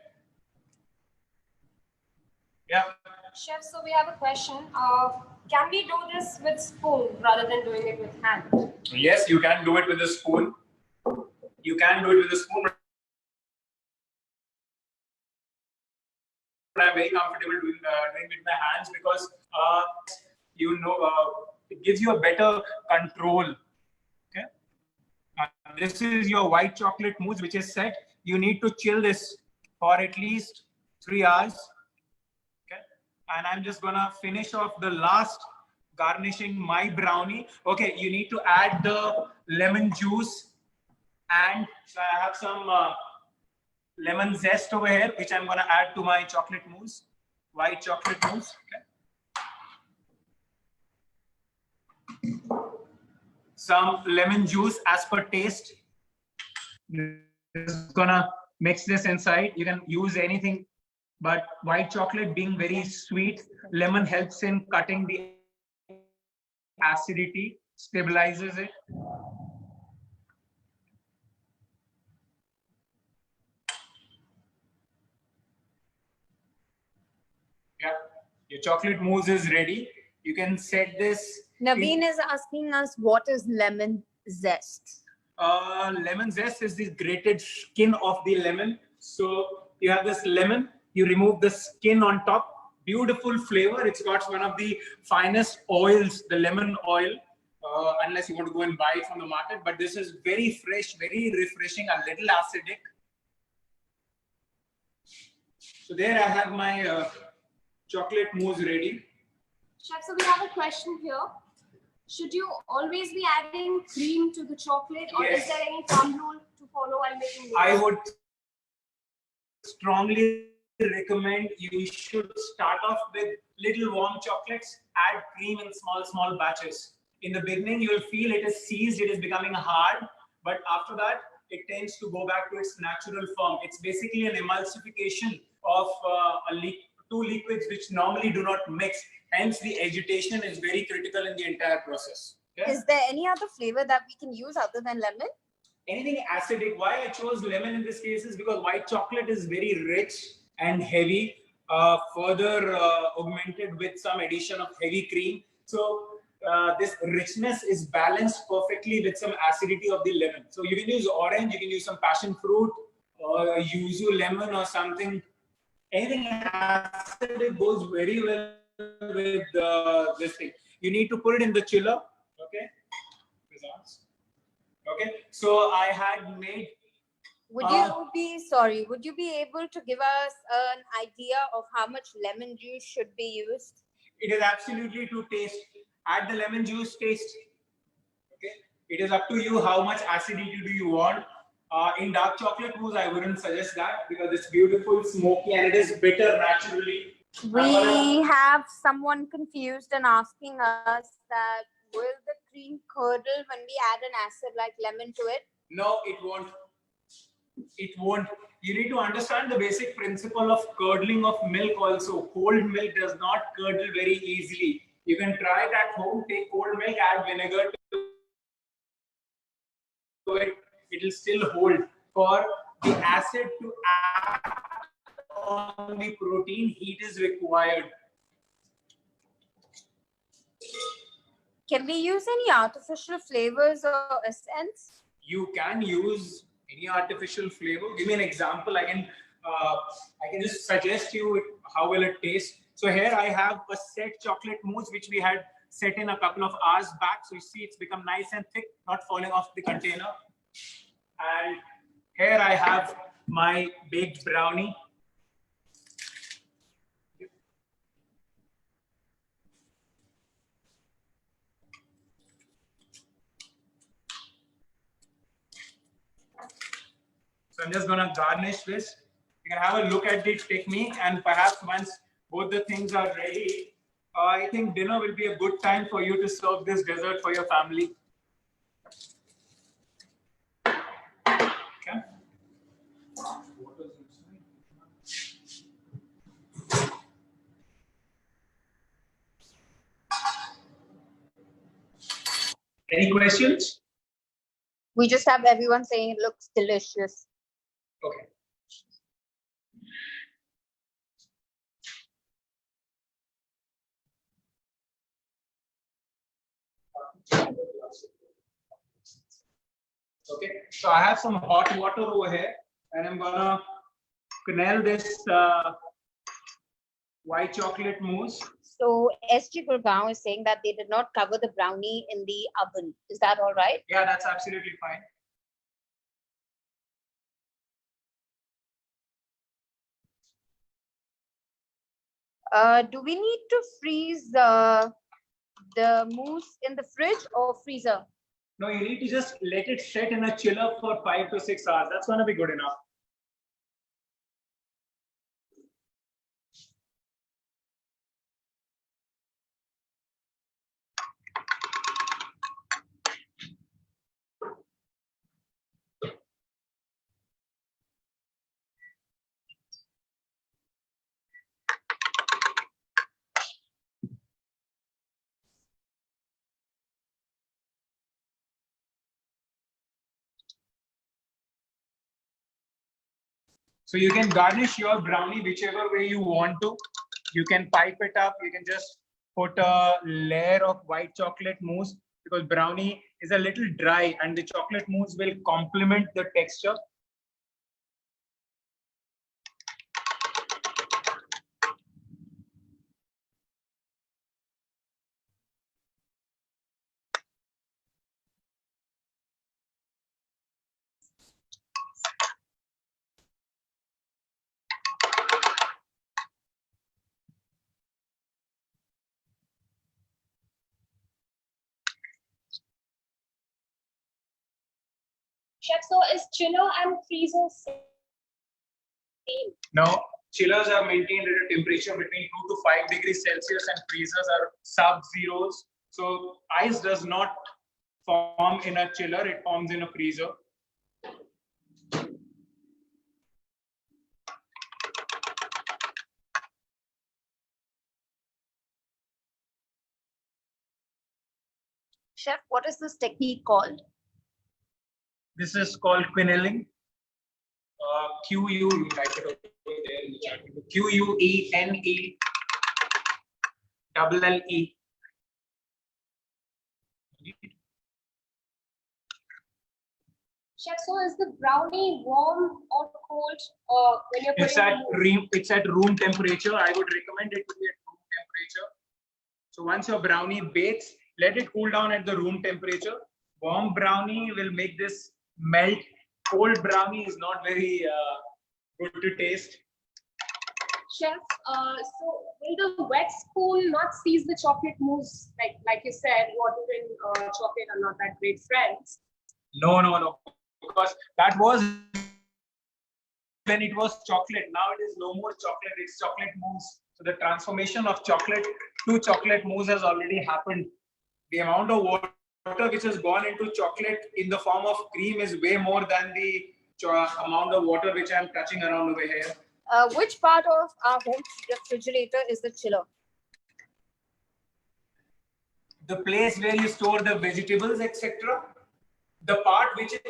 Yeah. Chef, so we have a question. Can we do this with spoon rather than doing it with hand? Yes, you can do it with a spoon. You can do it with a spoon. But I'm very comfortable doing with my hands because it gives you a better control. Okay. This is your white chocolate mousse, which is set. You need to chill this for at least 3 hours. Okay. And I'm just gonna finish off the last garnishing my brownie. Okay, you need to add the lemon juice, and so I have some lemon zest over here, which I'm gonna add to my chocolate mousse, white chocolate mousse. Okay. Some lemon juice as per taste. Just gonna mix this inside. You can use anything, but white chocolate being very sweet, lemon helps in cutting the acidity, stabilizes it. Yeah, your chocolate mousse is ready. You can set this. Naveen is asking us what is lemon zest. Lemon zest is the grated skin of the lemon. So you have this lemon, you remove the skin on top. Beautiful flavor. It's got one of the finest oils, the lemon oil, unless you want to go and buy it from the market. But this is very fresh, very refreshing, a little acidic. So there I have my chocolate mousse ready. Chef, so we have a question here. Should you always be adding cream to the chocolate, or Yes. is there any thumb rule to follow while making this? I would strongly recommend you should start off with little warm chocolates, add cream in small batches. In the beginning, you will feel it is seized, it is becoming hard, but after that, it tends to go back to its natural form. It's basically an emulsification of two liquids which normally do not mix. Hence, the agitation is very critical in the entire process. Okay? Is there any other flavor that we can use other than lemon? Anything acidic. Why I chose lemon in this case is because white chocolate is very rich and heavy, further augmented with some addition of heavy cream. So this richness is balanced perfectly with some acidity of the lemon. So you can use orange, you can use some passion fruit, or yuzu lemon or something. Anything acidic goes very well with this thing. You need to put it in the chiller. Okay. Okay. So I had made. Would you be able to give us an idea of how much lemon juice should be used? It is absolutely to taste. Add the lemon juice, taste. Okay. It is up to you how much acidity do you want. In dark chocolate mousse, I wouldn't suggest that because it's beautiful, smoky, and it is bitter naturally. We have someone confused and asking us that will the cream curdle when we add an acid like lemon to it? No, it won't. It won't. You need to understand the basic principle of curdling of milk also. Cold milk does not curdle very easily. You can try it at home, take cold milk, add vinegar to it. It will still hold. For the acid to act on the protein, heat is required. can we use any artificial flavors or essence? You can use any artificial flavor. Give me an example. I can just suggest you how will it taste. So here I have a set chocolate mousse which we had set in a couple of hours back. So you see it's become nice and thick, not falling off the container. And here I have my baked brownie. So I'm just going to garnish this. You can have a look at the technique, and perhaps once both the things are ready, I think dinner will be a good time for you to serve this dessert for your family. Okay. Any questions? We just have everyone saying it looks delicious. Okay. Okay, so I have some hot water over here, and I'm gonna quenelle this white chocolate mousse. So SG Gurgaon is saying that they did not cover the brownie in the oven. Is that all right? Yeah, that's absolutely fine. Do we need to freeze the mousse in the fridge or freezer? No, you need to just let it set in a chiller for 5 to 6 hours. That's gonna be good enough. So you can garnish your brownie whichever way you want to. You can pipe it up. You can just put a layer of white chocolate mousse, because brownie is a little dry and the chocolate mousse will complement the texture. Chef, so is chiller and freezer same? Now, chillers are maintained at a temperature between 2 to 5 degrees Celsius and freezers are sub-zeros. So ice does not form in a chiller, it forms in a freezer. Chef, what is this technique called? This is called quenelling. QU, you type it over there in the chat. QUENE LLE. Chef, so is the brownie warm or cold when you're putting It's at room temperature. I would recommend it to be at room temperature. So once your brownie bakes, let it cool down at the room temperature. Warm brownie will make this melt. Cold brownie is not very good to taste. Chef, so will the wet spoon not seize the chocolate mousse? Like you said, water and chocolate are not that great friends. No. Because that was when it was chocolate. Now it is no more chocolate, it's chocolate mousse. So the transformation of chocolate to chocolate mousse has already happened. The amount of water which has gone into chocolate in the form of cream is way more than the amount of water which I am touching around over here. Which part of our home refrigerator is the chiller? The place where you store the vegetables, etc. The part which is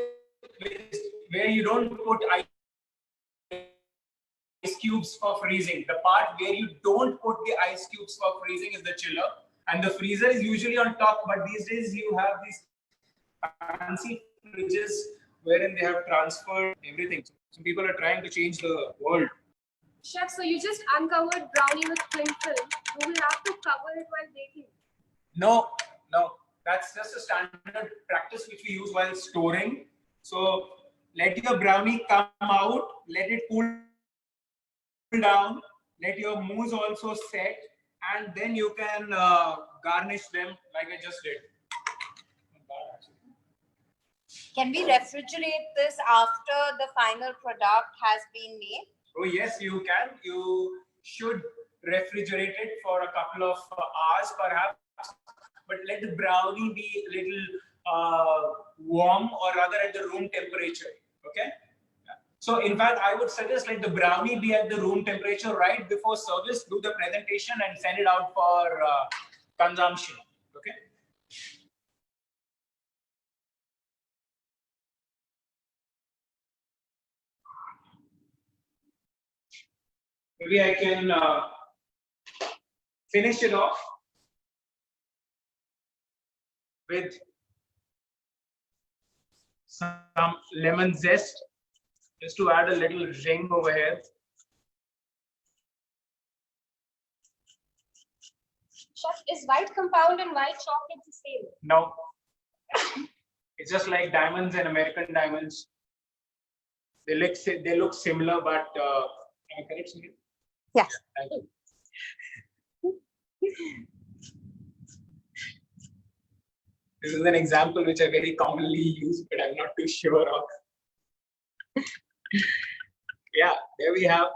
where you don't put ice cubes for freezing. The part where you don't put the ice cubes for freezing is the chiller. And the freezer is usually on top, but these days you have these fancy fridges wherein they have transferred everything. So people are trying to change the world. Chef, so you just uncovered brownie with cling film. Do we have to cover it while baking? No, no, that's just a standard practice which we use while storing. So let your brownie come out, let it cool down, let your mousse also set, and then you can garnish them like I just did. Can we refrigerate this after the final product has been made? Oh yes, you can. You should refrigerate it for a couple of hours perhaps, but let the brownie be a little warm, or rather at the room temperature. Okay. So in fact, I would suggest let the brownie be at the room temperature right before service. Do the presentation and send it out for consumption. Okay. Maybe I can finish it off with some lemon zest, just to add a little ring over here. Chef, is white compound and white chocolate the same? No, it's just like diamonds and American diamonds. They look similar, but can I correct something? Yes. Thank you. This is an example which I very commonly use, but I'm not too sure of. Yeah, there we have.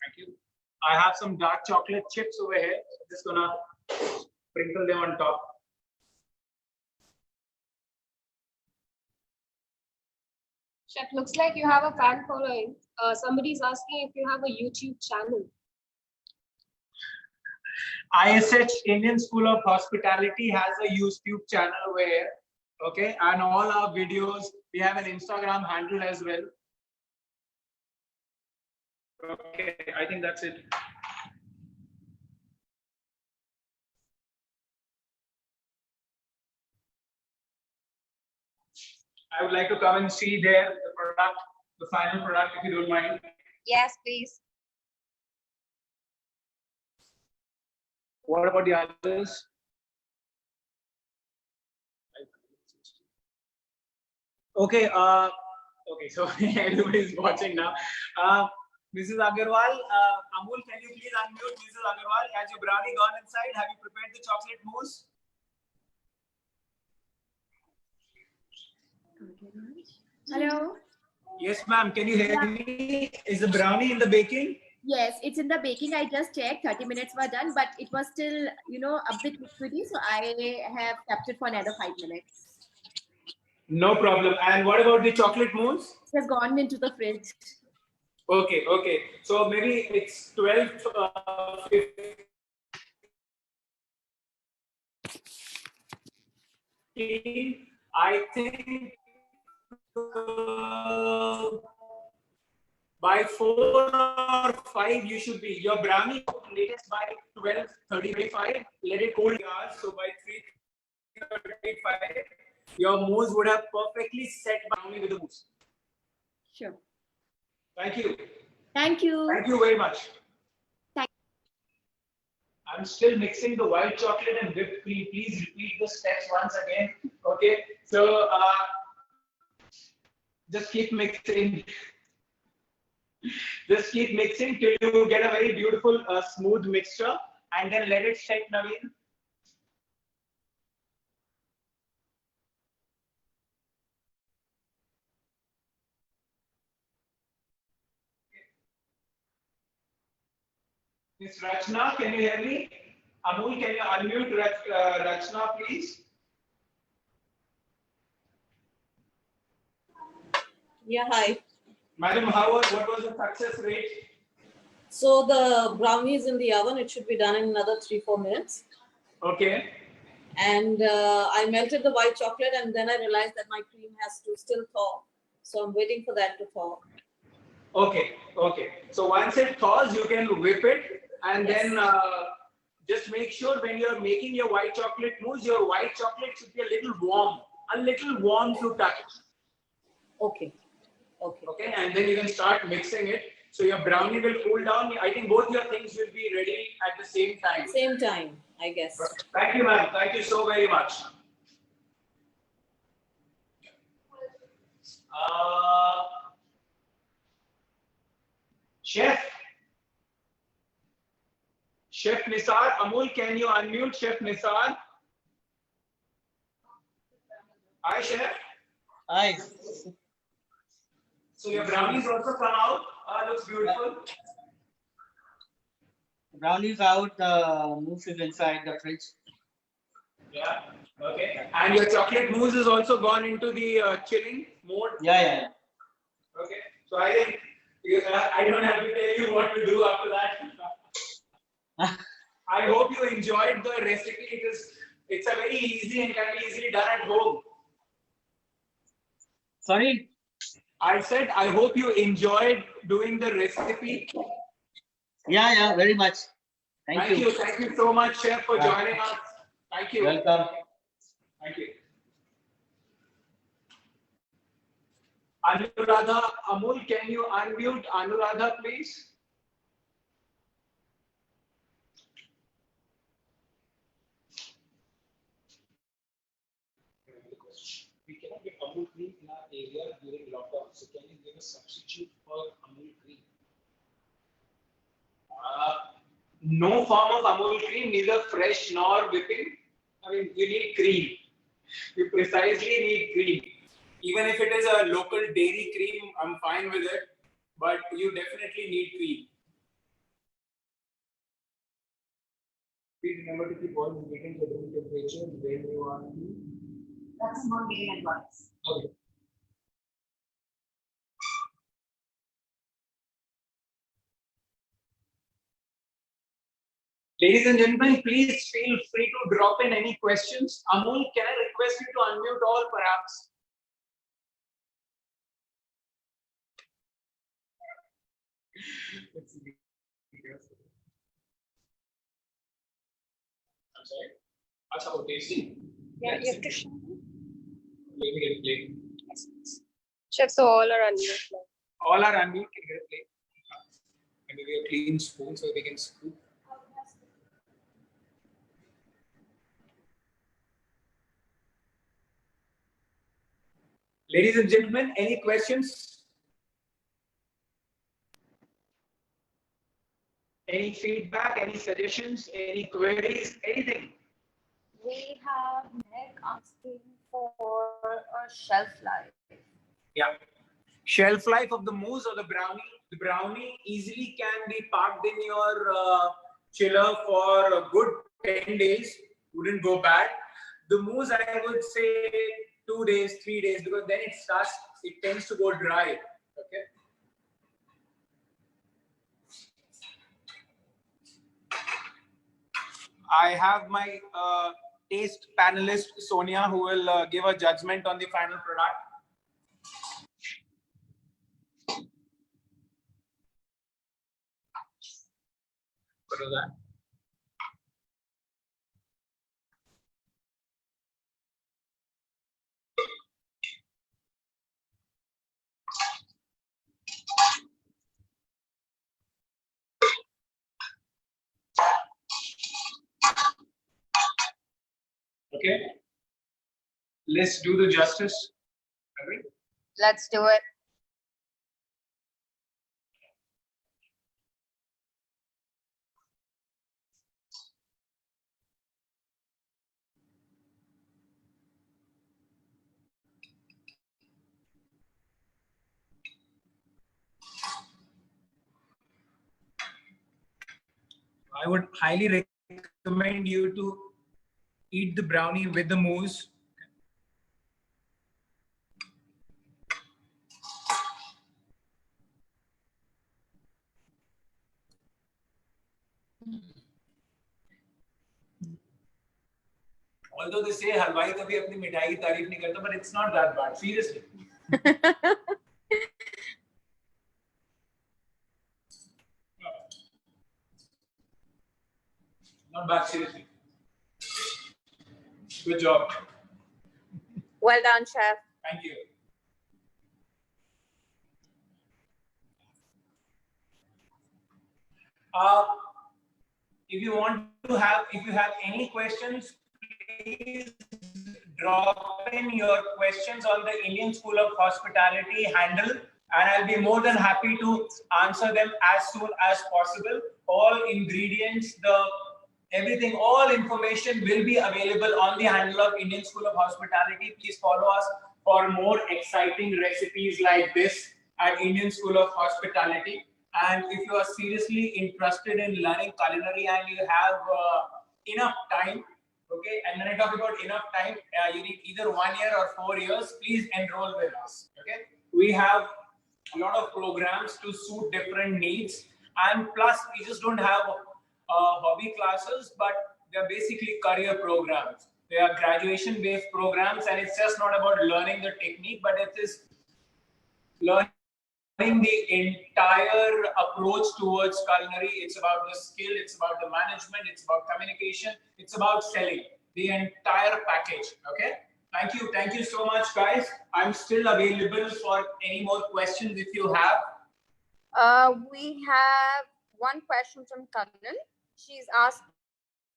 Thank you. I have some dark chocolate chips over here. So I'm just gonna sprinkle them on top. Chef, looks like you have a fan following. Somebody's asking if you have a YouTube channel. ISH Indian School of Hospitality has a YouTube channel where, okay, and all our videos, we have an Instagram handle as well. Okay, I think that's it. I would like to come and see there the product, the final product, if you don't mind. Yes, please. What about the others? Okay, okay, so everybody is watching now. Mrs. Agarwal, Amul, can you please unmute Mrs. Agarwal? Has your brownie gone inside? Have you prepared the chocolate mousse? Hello. Yes, ma'am. Can you hear me? Is the brownie in the baking? Yes, it's in the baking. I just checked. 30 minutes were done, but it was still, a bit liquidy. So I have kept it for another 5 minutes. No problem. And what about the chocolate mousse? It has gone into the fridge. Okay, okay. So maybe it's 12, 15. I think by 4 or 5 you should be. Your brownie latest by 12:35. Let it cool hours. So by 3:35, your mousse would have perfectly set brownie with the mousse. Sure. Thank you. Thank you. Thank you very much. Thank I'm still mixing the white chocolate and whipped cream. Please repeat the steps once again. Okay. So just keep mixing. Just keep mixing till you get a very beautiful smooth mixture, and then let it set, Naveen. Miss Rachna, can you hear me? Amul, can you unmute Rachna, please? Yeah, hi. Madam, what was the success rate? So the brownie is in the oven. It should be done in another 3-4 minutes. Okay. And I melted the white chocolate, and then I realized that my cream has to still thaw. So I'm waiting for that to thaw. Okay. So once it thaws, you can whip it, and Yes. then just make sure when you're making your white chocolate mousse, your white chocolate should be a little warm to touch. Okay. Okay, and then you can start mixing it. So your brownie will cool down. I think both your things will be ready at the same time. Same time, I guess. Thank you, ma'am. Thank you so very much. Chef Nisar, Amul, can you unmute Chef Nisar? Hi, Chef. Hi. So your brownies also come out. Looks beautiful. Brownies out, mousse is inside the fridge. Yeah. Okay. And your chocolate mousse is also gone into the chilling mode. Yeah. Okay. So I think I don't have to tell you what to do after that. I hope you enjoyed the recipe. It's a very easy and can be easily done at home. Sorry? I said I hope you enjoyed doing the recipe. Yeah, very much. Thank you. Thank you so much, Chef, for joining us. Thank you. Welcome. Thank you. Anuradha, Amul, can you unmute Anuradha, please? We cannot get Amul cream in our area during lockdown. So can you give a substitute for Amul cream? No form of Amul cream, neither fresh nor whipping. I mean, you need cream. You precisely need cream. Even if it is a local dairy cream, I'm fine with it. But you definitely need cream. Please remember to keep all the meetings at room temperature when you are to. That's not getting advice. Okay. Ladies and gentlemen, please feel free to drop in any questions. Amul, can I request you to unmute all perhaps? I'm sorry. Ask about tasting. Yeah, you have to show. Let me get a plate. Chef, so all are unmute now. All are unmute. Can you get a plate? And maybe a clean spoon so they can scoop. Ladies and gentlemen, any questions? Any feedback, any suggestions, any queries, anything? We have Meg asking for a shelf life. Yeah. Shelf life of the mousse or the brownie? The brownie easily can be parked in your chiller for a good 10 days. Wouldn't go bad. The mousse, I would say 2 days, 3 days, because then it tends to go dry. Okay. I have my taste panelist Sonia who will give a judgment on the final product. What was that? Okay. Let's do the justice. Agree? Let's do it. I would highly recommend recommend you to eat the brownie with the mousse. Although they say हलवाई कभी अपनी मिठाई की तारीफ नहीं करता, but it's not that bad. Seriously. Not bad, seriously. Good job. Well done, chef. Thank you. If you have any questions, please drop in your questions on the Indian School of Hospitality handle, and I'll be more than happy to answer them as soon as possible. All ingredients, everything, all information will be available on the handle of Indian School of Hospitality. Please follow us for more exciting recipes like this at Indian School of Hospitality. And if you are seriously interested in learning culinary and you have enough time, okay, and when I talk about enough time, you need either 1 year or 4 years, please enroll with us, okay? We have a lot of programs to suit different needs, and plus we just don't have hobby classes, but they're basically career programs. They are graduation-based programs, and it's just not about learning the technique, but it is learning the entire approach towards culinary. It's about the skill, it's about the management, it's about communication, it's about selling, the entire package. Okay, thank you so much, guys. I'm still available for any more questions if you have. We have one question from Kanan. She's asking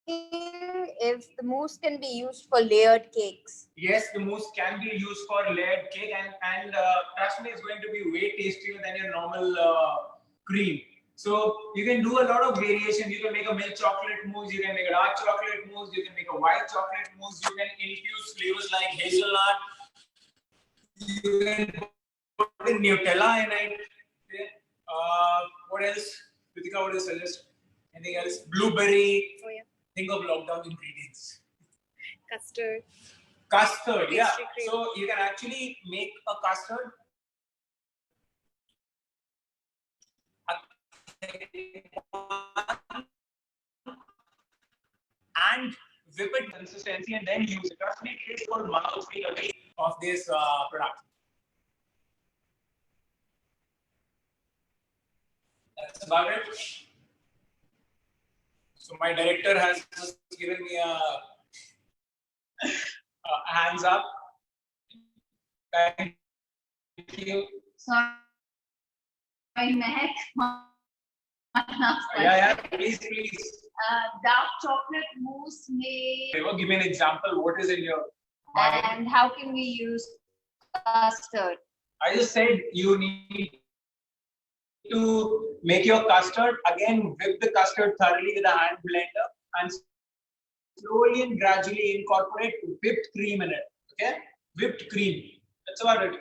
if the mousse can be used for layered cakes. Yes, the mousse can be used for layered cake, and trust me, it's going to be way tastier than your normal cream. So you can do a lot of variation. You can make a milk chocolate mousse, you can make a dark chocolate mousse, you can make a white chocolate mousse, you can infuse flavors like hazelnut, you can put in Nutella in it. What else? Ritika, what do you suggest? Anything else? Blueberry. Oh, yeah. Think of lockdown ingredients. Custard. Custard, yeah. Pastry cream. So you can actually make a custard. And whip it consistency and then use it. Trust me, it will mouth feel away of this product. That's about it. So my director has just given me a hands up. Thank you. Sorry, Mehak. Yeah, please. Dark chocolate mousse made. Give me an example. What is in your mind? And how can we use custard? I just said you need to make your custard. Again, whip the custard thoroughly with a hand blender and slowly and gradually incorporate whipped cream in it. Okay? Whipped cream. That's about it.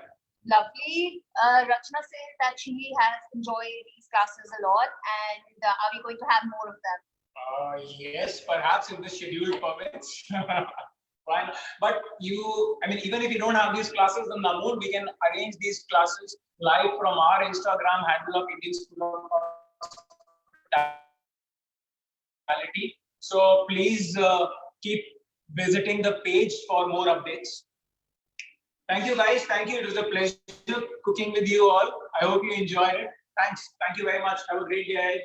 Lovely. Rachna says that she has enjoyed these classes a lot, and are we going to have more of them? Yes, perhaps if the schedule permits. Fine. But even if you don't have these classes on Namoon, we can arrange these classes live from our Instagram handle of Indian School of Hospitality. So please keep visiting the page for more updates. Thank you, guys. Thank you. It was a pleasure cooking with you all. I hope you enjoyed it. Thanks. Thank you very much. Have a great day ahead.